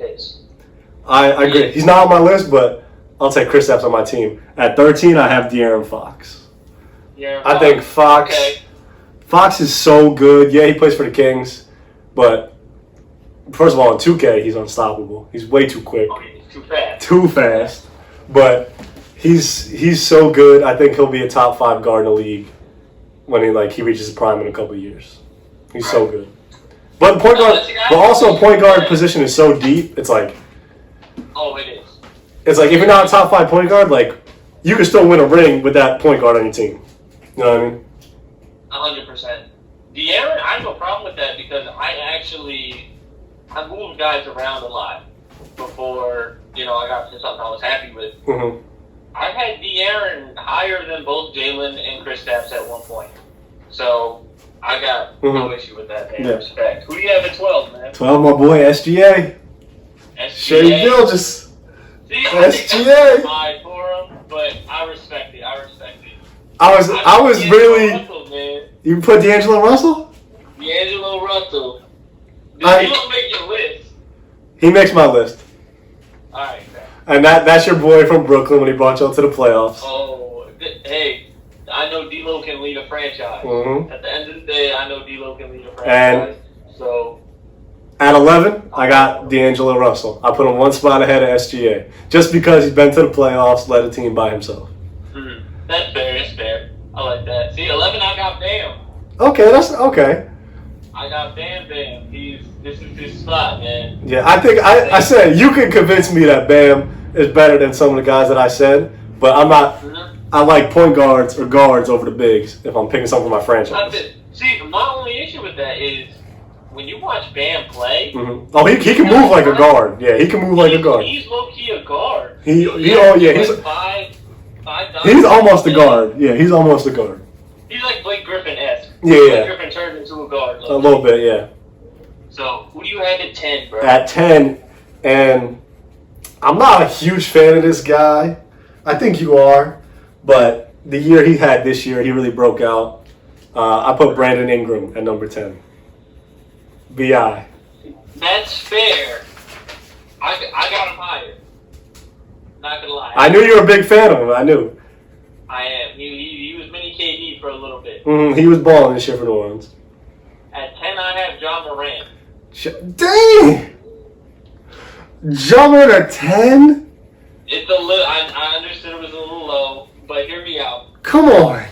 I agree. He's not on my list, but I'll take Kristaps on my team. At 13, I have De'Aaron Fox. I think Fox. Okay. Fox is so good. Yeah, he plays for the Kings, but first of all, in 2K, he's unstoppable. He's way too quick. Oh, he's too fast. Too fast. But he's so good. I think he'll be a top 5 guard in the league when he reaches his prime in a couple of years. He's so good. But the point guard, but also point guard position is so deep. It's like. Oh, it is. It's like if you're not a top 5 point guard, like you can still win a ring with that point guard on your team. You know what I mean? 100%. De'Aaron, I have no problem with that because I moved guys around a lot before, I got to something I was happy with. Mm-hmm. I had De'Aaron higher than both Jalen and Kristaps at one point. So I got no issue with that, man. Yeah. Respect. Who do you have at 12, man? 12, my boy, SGA. Shea Gilgeous. See, SGA. I for him, but I respect it. I was really. Russell, man. You put D'Angelo Russell? D'Angelo Russell. He don't make your list. He makes my list. All right, man. And that's your boy from Brooklyn when he brought y'all to the playoffs. Oh, hey, I know D'Lo can lead a franchise. Mm-hmm. At the end of the day, I know D'Lo can lead a franchise. So. At 11, I got D'Angelo Russell. I put him one spot ahead of SGA. Just because he's been to the playoffs, led a team by himself. That's fair. I like that. See, 11, I got Bam. Okay, that's okay. I got Bam. This is his spot, man. Yeah, I think I said you can convince me that Bam is better than some of the guys that I said, but I'm not. I like point guards or guards over the bigs if I'm picking something for my franchise. See, my only issue with that is when you watch Bam play. Mm-hmm. Oh, he can move like a guard. Yeah, he can move like a guard. He's low key a guard. He's almost a guard. Yeah, he's almost a guard. He's like Blake Griffin-esque. Yeah. Blake Griffin turned into a guard. A little bit, yeah. So, who do you have at 10, bro? At 10, and I'm not a huge fan of this guy. I think you are, but the year he had this year, he really broke out. I put Brandon Ingram at number 10. B.I. That's fair. I got him higher. Not gonna lie. I knew you were a big fan of him. I knew. I am. He was mini KD for a little bit. Mm-hmm. He was balling this year for New Orleans. At 10, I have John Morant. Dang! John Morant at 10? It's a little. I understood it was a little low, but hear me out. Come on.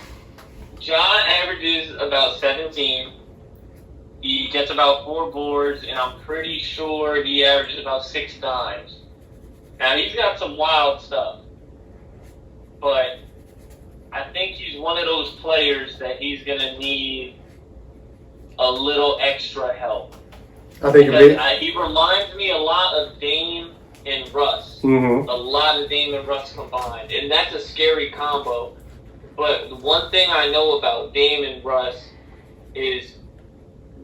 John averages about 17. He gets about 4 boards, and I'm pretty sure he averages about 6 dimes. Now, he's got some wild stuff, but I think he's one of those players that he's going to need a little extra help. I think he reminds me a lot of Dame and Russ. Mm-hmm. A lot of Dame and Russ combined, and that's a scary combo. But the one thing I know about Dame and Russ is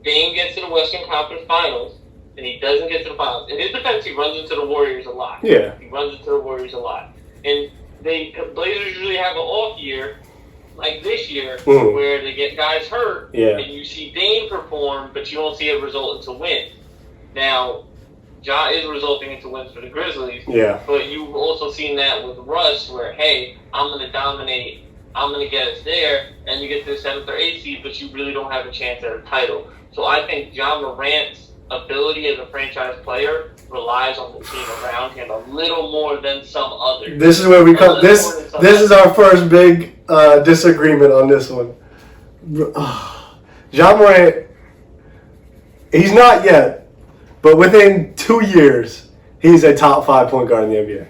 Dame gets to the Western Conference Finals, and he doesn't get to the finals. In his defense, he runs into the Warriors a lot. Yeah. He runs into the Warriors a lot. And Blazers usually have an off year, like this year, where they get guys hurt, and you see Dame perform, but you don't see it result into wins. Now, Ja is resulting into wins for the Grizzlies, but you've also seen that with Russ, where, hey, I'm going to dominate, I'm going to get us there, and you get to the 7th or 8th seed, but you really don't have a chance at a title. So I think John Morant's ability as a franchise player relies on the team around him a little more than some others. This is where we come. This is our first big disagreement on this one. Ja Morant, he's not yet, but within 2 years, he's a top 5 point guard in the NBA.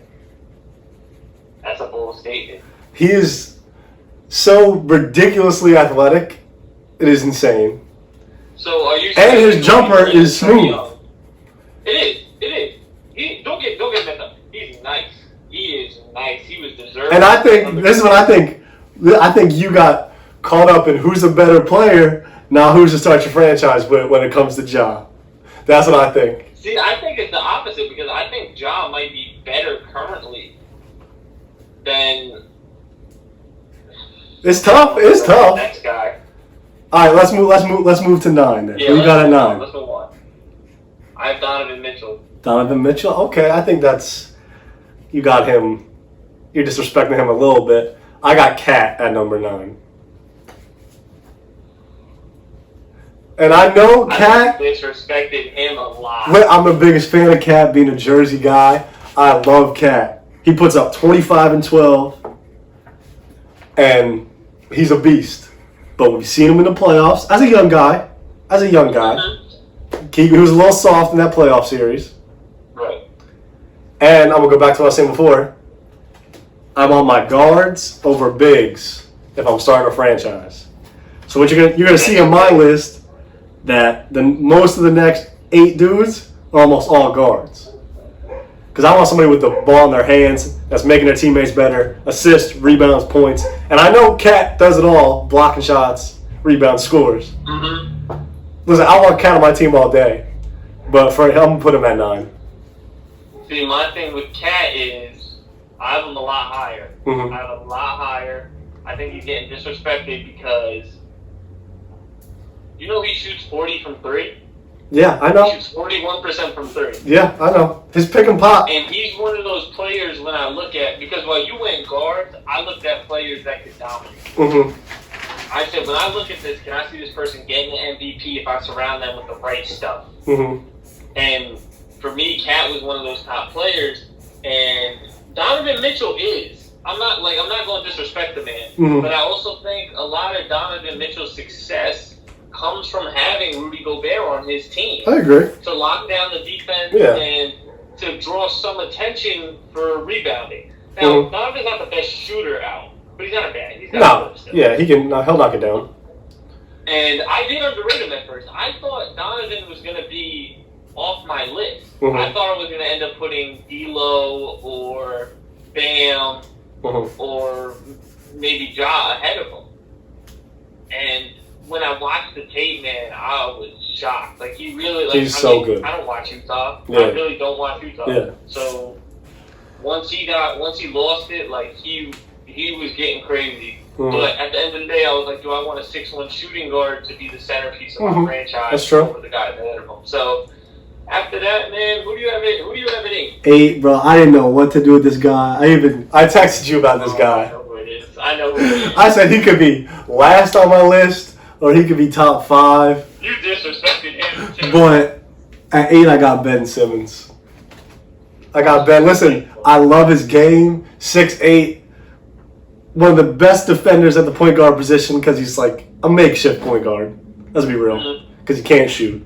That's a bold statement. He is so ridiculously athletic. It is insane. So are you? And his jumper is smooth. It is. It is. Don't get messed up. He's nice. He is nice. He was deserving. And I think this is what I think. I think you got caught up in who's a better player, now who's to start your franchise with when it comes to Ja. That's what I think. See, I think it's the opposite because I think Ja might be better currently than. It's tough. It's tough. Next guy. All right, let's move to 9 then. Yeah, Who you got at 9? Let's move on. I have Donovan Mitchell. Donovan Mitchell. Okay, I think that's you got him. You're disrespecting him a little bit. I got Cat at number 9. And I know Cat. I disrespected him a lot. I'm the biggest fan of Cat, being a Jersey guy. I love Cat. He puts up 25 and 12, and he's a beast. But we've seen him in the playoffs as a young guy. He was a little soft in that playoff series. Right. And I'm gonna go back to what I was saying before. I'm on my guards over bigs if I'm starting a franchise. So what you're gonna see on my list that most of the next 8 dudes are almost all guards. Because I want somebody with the ball in their hands that's making their teammates better, assists, rebounds, points. And I know Cat does it all, blocking shots, rebounds, scores. Mm-hmm. Listen, I want Cat on my team all day. But for him, I'm going to put him at 9. See, my thing with Cat is I have him a lot higher. Mm-hmm. I have him a lot higher. I think he's getting disrespected because he shoots 40 from 3. Yeah, I know. He shoots 41% from 3. Yeah, I know. His pick and pop. And he's one of those players when I look at, because while you went guards, I looked at players that could dominate. Mm-hmm. I said, when I look at this, can I see this person getting an MVP if I surround them with the right stuff? Mm-hmm. And for me, Cat was one of those top players, and Donovan Mitchell is. I'm not going to disrespect the man, but I also think a lot of Donovan Mitchell's success comes from having Rudy Gobert on his team. I agree. To lock down the defense and to draw some attention for rebounding. Now, Donovan's not the best shooter out, but he's not bad. He's got yeah, he'll knock it down. And I did underrate him at first. I thought Donovan was going to be off my list. Mm-hmm. I thought I was going to end up putting D'Lo or Bam or maybe Ja ahead of him. And when I watched the tape, man, I was shocked. Like, he really, he's so good. I don't watch Utah. Yeah. I really don't watch Utah. Yeah. So once he lost it, like, he was getting crazy. But at the end of the day, I was like, do I want a 6'1" shooting guard to be the centerpiece of my franchise? That's true. Over the guys ahead of him. So after that, man, who do you have at 8? 8, bro. I didn't know what to do with this guy. I texted you about this guy. I know who it is. I said he could be last on my list or he could be top 5. You disrespected him too. But at 8, I got Ben Simmons. Listen, I love his game. 6'8". One of the best defenders at the point guard position because he's like a makeshift point guard. Let's be real. Because he can't shoot.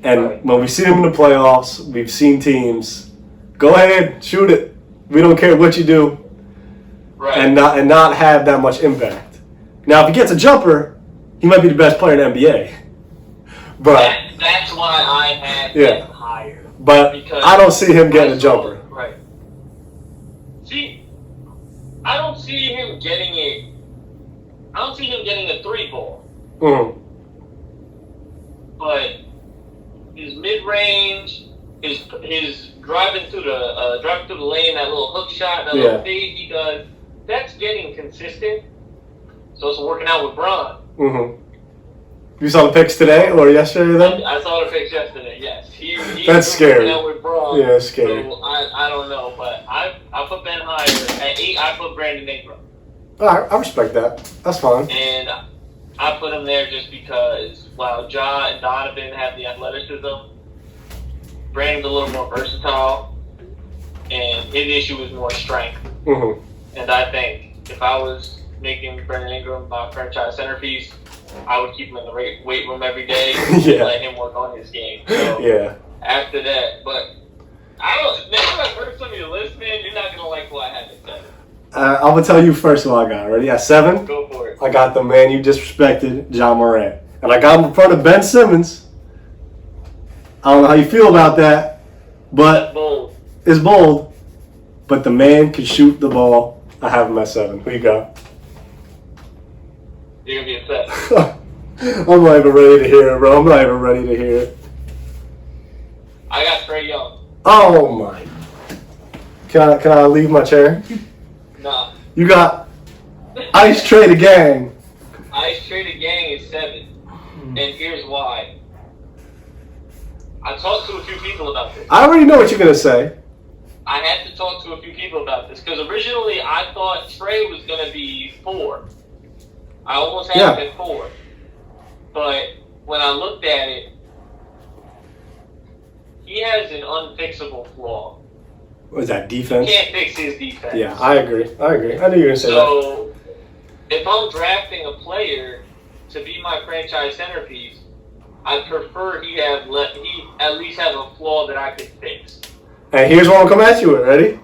And when we've seen him in the playoffs, we've seen teams, go ahead, shoot it. We don't care what you do. Right. And not have that much impact. Now, if he gets a jumper, he might be the best player in the NBA. But that's why I had him higher. But I don't see him getting a jumper. Right. See, I don't see him getting a 3-ball. But his mid-range, his driving through the lane, that little hook shot, that little fade he does, that's getting consistent. So it's working out with Bron. You saw the pics today or yesterday then? I saw the pics yesterday, yes. That's scary. Working out with Bron. Yeah, it's scary. So I don't know, but I put Ben higher. At 8, I put Brandon Ingram. All right, I respect that. That's fine. And I put him there just because while Ja and Donovan have the athleticism, Brandon's a little more versatile, and his issue is more strength. And I think if I was making Brandon Ingram my franchise centerpiece, I would keep him in the weight room every day Yeah. and let him work on his game. So Yeah. after that, but I don't. Now that I've heard some of your list, man, you're not gonna like who I have at 7. I'm gonna tell you first who I got. Ready? At 7, Go for it. I got the man you disrespected, John Morant, and I got him in front of Ben Simmons. I don't know how you feel about that, but Bold. it's bold. But the man can shoot the ball. I have him at 7. Who you got? You're gonna be upset. I'm not even ready to hear it, bro. I'm not even ready to hear it. I got Trae Young. Oh my! Can I leave my chair? Nah. You got Ice Trae the Gang. Ice Trae the Gang is 7, and here's why. I talked to a few people about this. I already know what you're gonna say. I had to talk to a few people about this because originally I thought Trae was going to be 4. I almost had him at 4. But when I looked at it, he has an unfixable flaw. What is that, He defense? can't fix his defense. Yeah, I agree. I knew you were gonna say that. So if I'm drafting a player to be my franchise centerpiece, I prefer he at least have a flaw that I could fix. And here's what I'm coming at you with. Ready?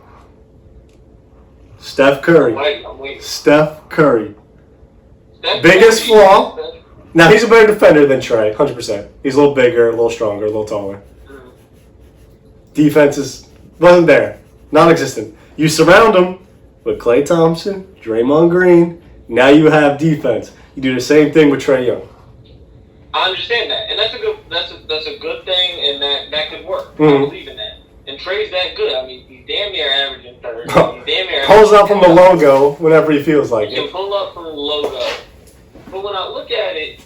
Steph Curry. I'm waiting. Steph Curry. Steph Biggest Curry, flaw? Now, he's a better defender than Trae, 100%. He's a little bigger, a little stronger, a little taller. Mhm. Defense wasn't there. Non-existent. You surround him with Klay Thompson, Draymond Green. Now you have defense. You do the same thing with Trae Young. I understand that, and that's a good thing, and that could work. I Mhm. believe in that. And Trae's that good. I mean, he's damn near averaging 30. He's damn near Pulls averaging up from the 10. logo whenever he feels like He can it. pull up from the logo. But when I look at it,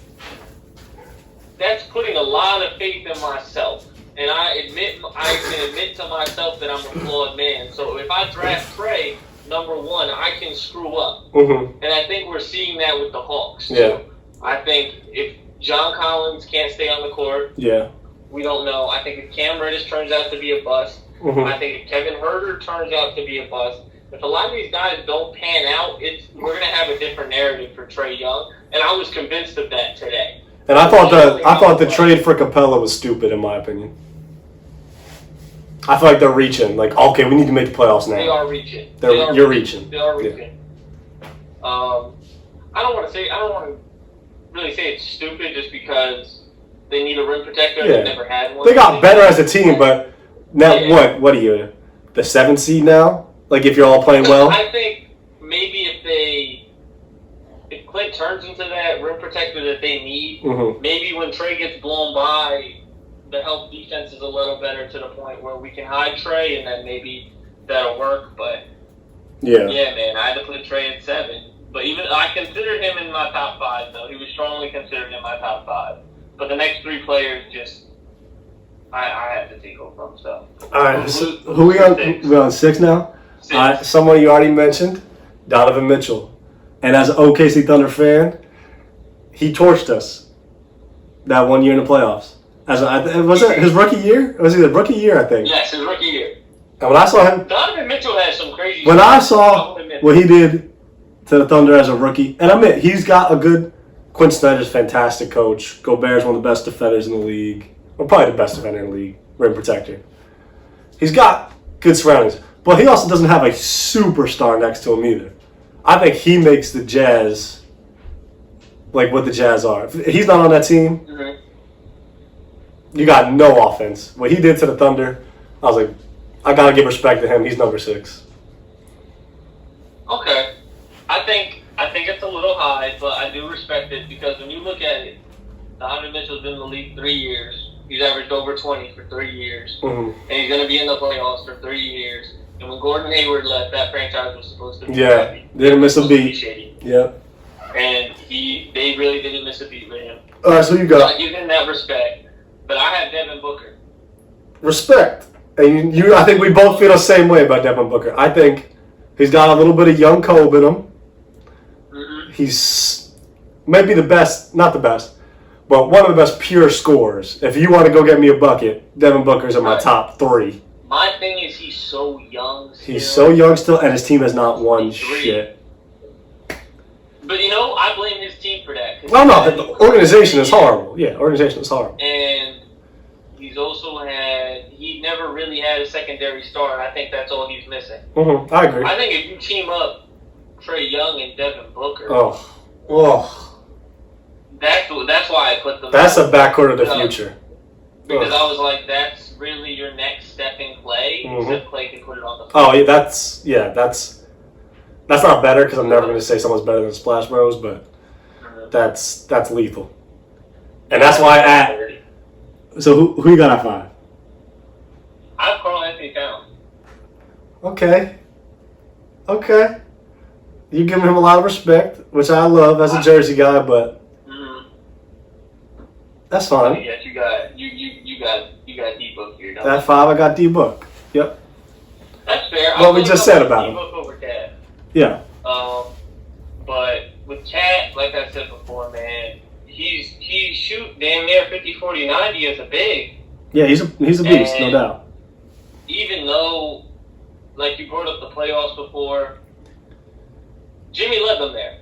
that's putting a lot of faith in myself. And I can admit to myself that I'm a flawed man. So if I draft Trae, number one, I can screw up. Mm-hmm. And I think we're seeing that with the Hawks. Yeah. I think if John Collins can't stay on the court, Yeah. we don't know. I think if Cam Reddish turns out to be a bust, Mm-hmm. I think if Kevin Huerter turns out to be a bust, if a lot of these guys don't pan out, we're going to have a different narrative for Trae Young. And I was convinced of that today. And I thought the trade for Capella was stupid, in my opinion. I feel like they're reaching. Like, okay, we need to make the playoffs now. They are reaching. You're reaching. They are reaching. I don't want to really say it's stupid just because they need a rim protector. Yeah. They've never had one. They got better as a team, but now Yeah. what are you? The 7th seed now? Like, if you're all playing well? I think maybe if Clint turns into that rim protector that they need, Mm-hmm. maybe when Trae gets blown by, the help defense is a little better to the point where we can hide Trae, and then maybe that'll work. But Yeah. yeah, man, I had to put Trae at 7. But even I considered him in my top 5, though. He was strongly considered in my top 5. But the next 3 players just I had to take over them. So All right, so who we on? We're on 6 now? 6. All right, someone you already mentioned, Donovan Mitchell. And as an OKC Thunder fan, he torched us that one year in the playoffs. Was it his rookie year? It was either rookie year, I think. Yes, his rookie year. And when I saw him, Donovan Mitchell has some crazy. when I stuff. saw will admit what he did to the Thunder as a rookie, and I admit, he's got a good. Quinn Snyder's a fantastic coach. Gobert's one of the best defenders in the league. Well, probably the best defender in the league, rim protector. He's got good surroundings, but he also doesn't have a superstar next to him either. I think he makes the Jazz like what the Jazz are. If he's not on that team, Mhm. you got no offense. What he did to the Thunder, I was like, I gotta give respect to him. He's number 6. Okay, I think it's a little high, but I do respect it because when you look at it, Donovan Mitchell's been in the league 3 years. He's averaged over 20 for 3 years, Mm-hmm. and he's going to be in the playoffs for 3 years. And when Gordon Hayward left, that franchise was supposed to be Yeah, shady. didn't miss a Supposed to be beat. shady. Yep. And they really didn't miss a beat with him. All right, so you So got I give him that respect. But I have Devin Booker. respect, and you. I think we both feel the same way about Devin Booker. I think he's got a little bit of young Kobe in him. Mm-hmm. He's maybe the best, not the best, but one of the best pure scorers. If you want to go get me a bucket, Devin Booker's in my Right. top 3. My thing is he's so young still. He's so young still, and his team has not won 23. shit. But But I blame his team for that. Well, no, the organization is horrible. Yeah, organization is horrible. And he's also he never really had a secondary star, and I think that's all he's missing. Mm-hmm. I agree. I think if you team up Trae Young and Devin Booker, that's why I put them. That's a backcourt of the future. Because I was like, that's really your next step in Clay, except Clay can put it on the floor. Oh, yeah, that's not better because I'm never going to say someone's better than Splash Bros, but that's lethal. And that's why So who you got at 5? I have Karl Anthony Towns. Okay. You give him a lot of respect, which I love as a Jersey guy, but that's fine. Yes, you got D-Book here. At 5, I got D-Book. Yep. That's fair. What we just said about him. D-Book over Cat. Yeah. But with Cat, like I said before, man, he shoot damn near 50, 40, 90 as a big. Yeah, he's a beast, no doubt. Even though, like you brought up the playoffs before, Jimmy led them there.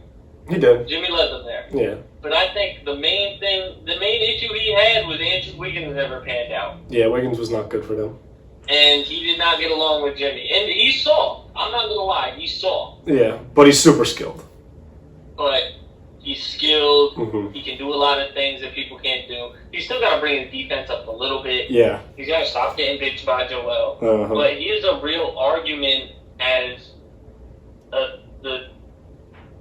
He did. Jimmy led them there. Yeah. But I think the main issue he had was Andrew Wiggins never panned out. Yeah, Wiggins was not good for them. And he did not get along with Jimmy. And he saw. I'm not going to lie. He saw. Yeah, but he's super skilled. But he's skilled. Mm-hmm. He can do a lot of things that people can't do. He's still got to bring his defense up a little bit. Yeah. He's got to stop getting bitched by Joel. Uh-huh. But he is a real argument as the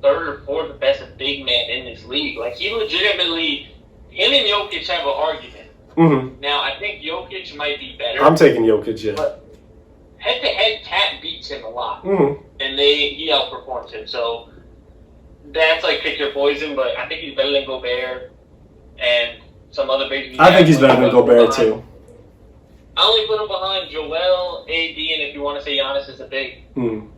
third or fourth best big man in this league. Like, he legitimately, him and Jokic have an argument. Mm-hmm. Now, I think Jokic might be better. I'm taking Jokic, yeah. But head-to-head, Cat beats him a lot. Mm-hmm. And he outperforms him. So, that's like pick your poison, but I think he's better than Gobert and some other big. I think he's better than Gobert, too. I only put him behind Joel, AD, and if you want to say Giannis is a big. Mm.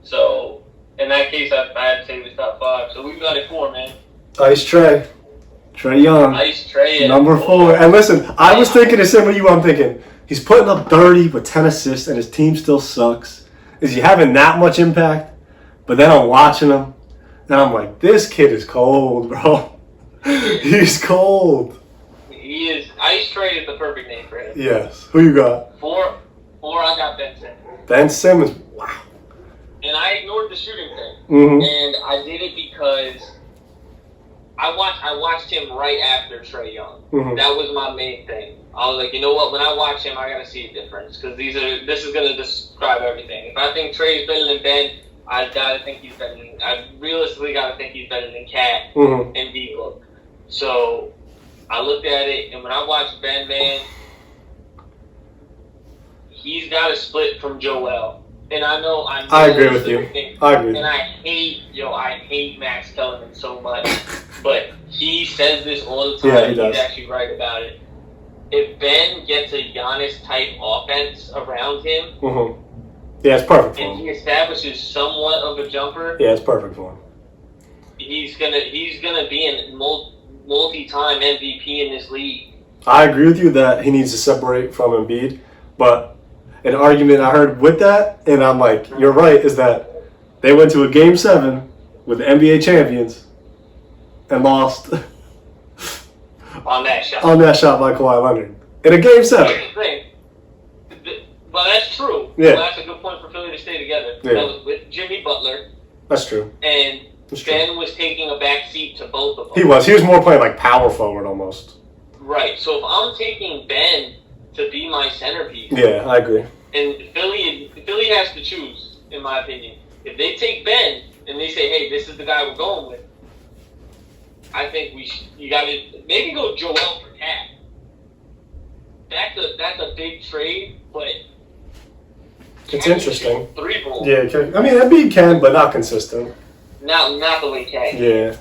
So, in that case, I'd say he was top 5. So, we've got it 4, man. Ice Trae Young. Ice Trae. Number 4. And listen, I was thinking the same way you. I'm thinking, he's putting up 30 with 10 assists, and his team still sucks. Is he having that much impact? But then I'm watching him, and I'm like, this kid is cold, bro. He's cold. He is. Ice Trae is the perfect name for him. Yes. Who you got? 4, I got Ben Simmons. Ben Simmons. Wow. And I ignored the shooting thing. Mm-hmm. And I did it because I watched him right after Trae Young. Mm-hmm. That was my main thing. I was like, you know what? When I watch him, I gotta see a difference because this is gonna describe everything. If I think Trae is better than Ben, I realistically gotta think he's better than Cat and D-Book. So I looked at it, and when I watched Ben, man, he's got a split from Joel. And I agree with you. I agree. And I hate Max Kellerman so much. But he says this all the time. Yeah, he does. He's actually right about it. If Ben gets a Giannis-type offense around him, yeah, it's perfect for and him. he establishes somewhat of a jumper, yeah, it's perfect for him. He's gonna be a multi-time MVP in this league. I agree with you that he needs to separate from Embiid, but an argument I heard with that, and I'm like, you're right, is that they went to a Game 7 with the NBA champions and lost on that shot. By Kawhi Leonard in a Game 7. Here's the thing. Well, that's true. Yeah. Well, that's a good point for Philly to stay together. Yeah. That was with Jimmy Butler. That's true. And Ben was taking a back seat to both of them. He was more playing like power forward almost. Right. So if I'm taking Ben to be my centerpiece. Yeah, I agree. And Philly has to choose, in my opinion. If they take Ben and they say, "Hey, this is the guy we're going with," I think you got to maybe go Joel for Cat. That's a big trade, but it's interesting. 3-ball. Yeah, I mean Embiid can, but not consistent. Not the way Cat. Yeah.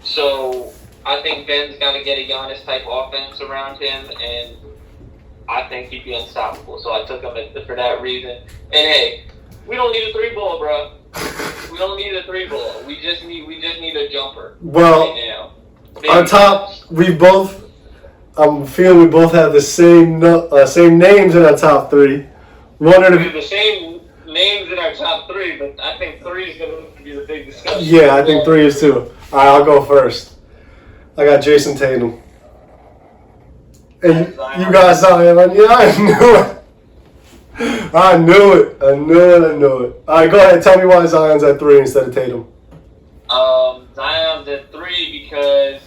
So I think Ben's got to get a Giannis type offense around him, and I think he'd be unstoppable. So I took him for that reason. And hey, we don't need a 3-ball, bro. We don't need a 3-ball. We just need a jumper. Well, right now. our top, I'm feeling we both have the same names in our top 3. The same names in our top 3, but I think 3 is going to be the big discussion. Yeah, I think 3 is too. All right, I'll go first. I got Jason Tatum. And you got Zion. Yeah, I knew it. I knew it. All right, go ahead. Tell me why Zion's at 3 instead of Tatum. Zion's at 3 because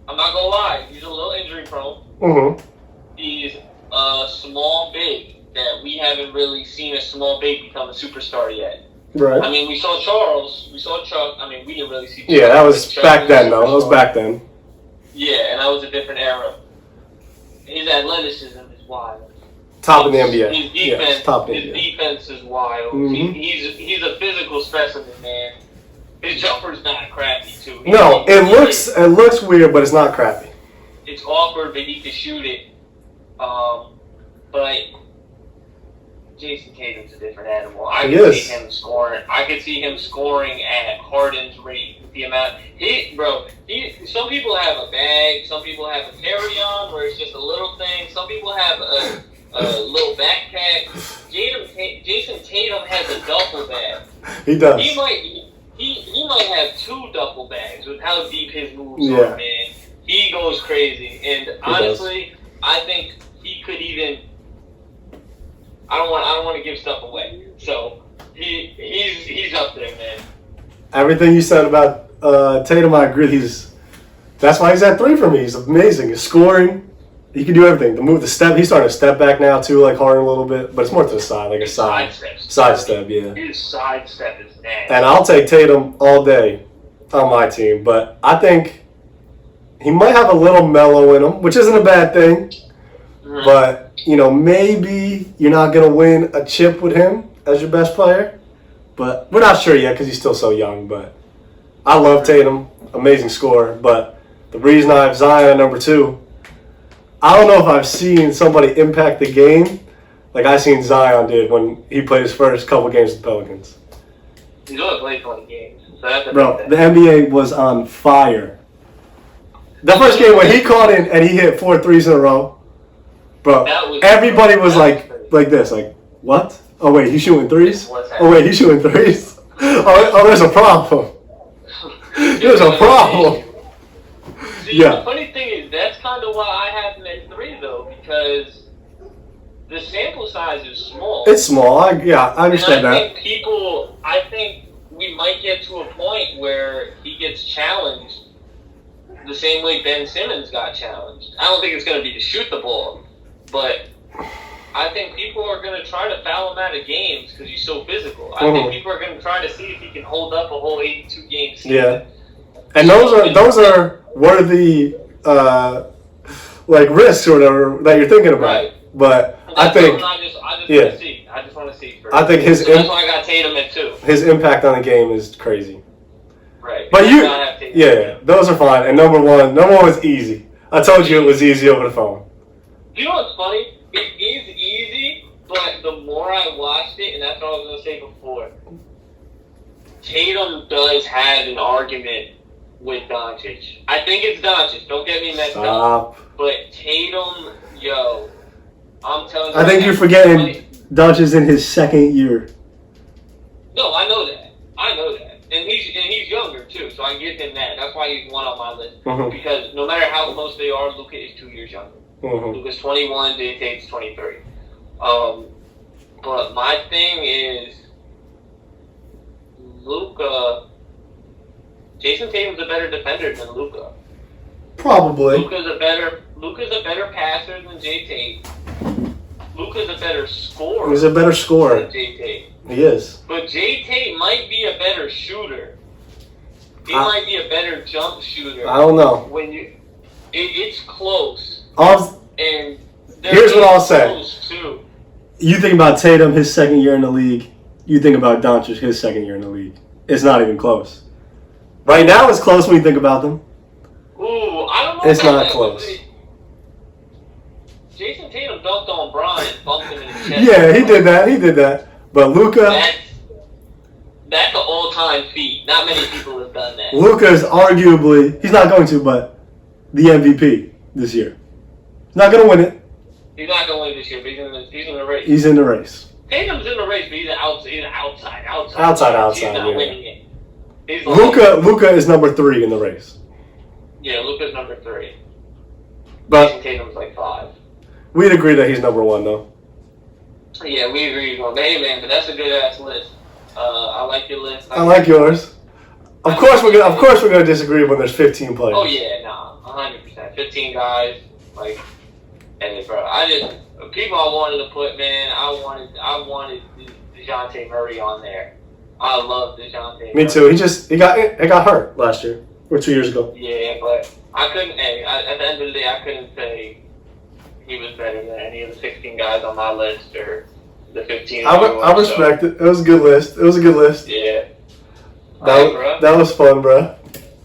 I'm not going to lie, he's a little injury prone. Mm-hmm. He's a small big that we haven't really seen a small big become a superstar yet. Right. I mean, we saw Charles, we saw Chuck. I mean, we didn't really see Chuck. Yeah, that was back then, though. That was back then. Yeah, and that was a different era. His athleticism is wild. Top in the NBA. His defense, top in the NBA. defense is wild. Mm-hmm. He's a physical specimen, man. His jumper's not crappy too. No, it looks weird, but it's not crappy. It's awkward, but he can shoot it. But Jason Tatum's a different animal. I could see him scoring. I could see him scoring at Harden's rate. The amount some people have a bag. Some people have a carry-on where it's just a little thing. Some people have a little backpack. Jason Tatum has a duffel bag. He does. He might have 2 duffel bags with how deep his moves are, man. He goes crazy, and honestly, I think he could even. I don't want to give stuff away, so he's up there, man. Everything you said about Tatum, I agree. That's why he's at 3 for me. He's amazing. He's scoring. He can do everything. The step. He's starting to step back now too, like Harden a little bit, but it's more to the side, like a side step. Yeah. His sidestep is nasty. And I'll take Tatum all day on my team, but I think he might have a little mellow in him, which isn't a bad thing. Mm-hmm. But maybe you're not gonna win a chip with him as your best player. But we're not sure yet because he's still so young. But I love Tatum, amazing scorer. But the reason I have Zion at number 2, I don't know if I've seen somebody impact the game like I seen Zion did when he played his first couple games with the Pelicans. He's only played 20 games. So that's Bro, the NBA was on fire. The first game when he caught in and he hit 4 threes in a row, bro, everybody was like this, like, what? Oh wait, he's shooting 3s? Oh wait, he's shooting 3s? Oh, there's a problem. There's a problem. See, the funny thing is, that's kind of why I have him at 3, though, because the sample size is small. It's small. I understand that. I think we might get to a point where he gets challenged the same way Ben Simmons got challenged. I don't think it's going to be to shoot the ball, but I think people are going to try to foul him out of games because he's so physical. I think people are going to try to see if he can hold up a whole 82-game season. Yeah. And those are worthy risks or whatever that you're thinking about. Right. But I think I just want to see. I think that's why I got Tatum at 2. His impact on the game is crazy. Right. But those are fine. And number one was easy. I told you it was easy over the phone. You know what's funny? It is easy, but the more I watched it, and that's what I was going to say before, Tatum does have an argument with Doncic. I think it's Doncic. Don't get me messed up. But Tatum, I'm telling you. I think you're forgetting Doncic's in his second year. No, I know that. And he's younger, too, so I give him that. That's why he's 1 on my list. Mm-hmm. Because no matter how close they are, Luka is 2 years younger. Mm-hmm. Luka's 21, Tatum's 23. But my thing is, Jason Tatum's a better defender than Luka. Probably. Luka's a better passer than J. Tate. Luka's a better scorer. He's a better scorer than J. Tate. He is. But J. Tate might be a better shooter. He might be a better jump shooter. I don't know. It's close. And here's what I'll say. Too. You think about Tatum, his second year in the league. You think about Doncic, his second year in the league. It's not even close. Right now, it's close when you think about them. Ooh, I don't know. It's not close. Jason Tatum dunked on Bron and bumped him in the chest. Yeah, he did that. But Luka... That's an all-time feat. Not many people have done that. Luka is arguably... He's not going to, but the MVP this year. He's not going to win it. He's not going to win this year, but he's in the race. He's in the race. Tatum's in the race, but he's outside. Outside, He's not yeah. winning it. He's like, Luka is number 3 in the race. Yeah, Luka's number 3. But Jason Tatum's like 5. we'd agree that he's number 1, though. Yeah, we agree. Well, hey, man, but that's a good ass list. I like your list. I like yours. Of course we're gonna disagree when there's 15 players. Oh yeah, nah, 100%. 15 guys, like, and bro, people I wanted to put, man. I wanted DeJounte Murray on there. I love DeJounte Murray. Me too. He got hurt last year or 2 years ago. Yeah, but I couldn't. At the end of the day, I couldn't say he was better than any of the 16 guys on my list or the 15. I respect it. It was a good list. Yeah. That was fun, bro.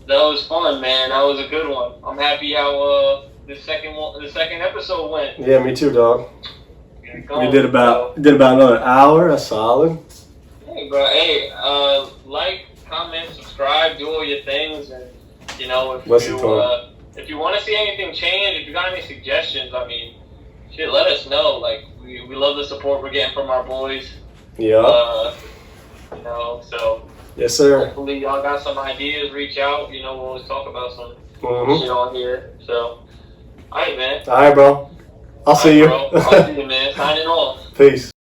That was fun, man. That was a good one. I'm happy how the second episode went. Yeah, me too, dog. We did about so, another hour. That's solid. Hey, bro. Hey, like, comment, subscribe, do all your things, and you know if you want to see anything change, if you got any suggestions, I mean, shit, let us know. Like we love the support we're getting from our boys. Yeah. You know, so. Yes, sir. Hopefully y'all got some ideas, reach out. You know, we'll always talk about some shit on here. So, alright, man. Alright, bro. I'll see you. Bro. I'll see you, man. Signing off. Peace.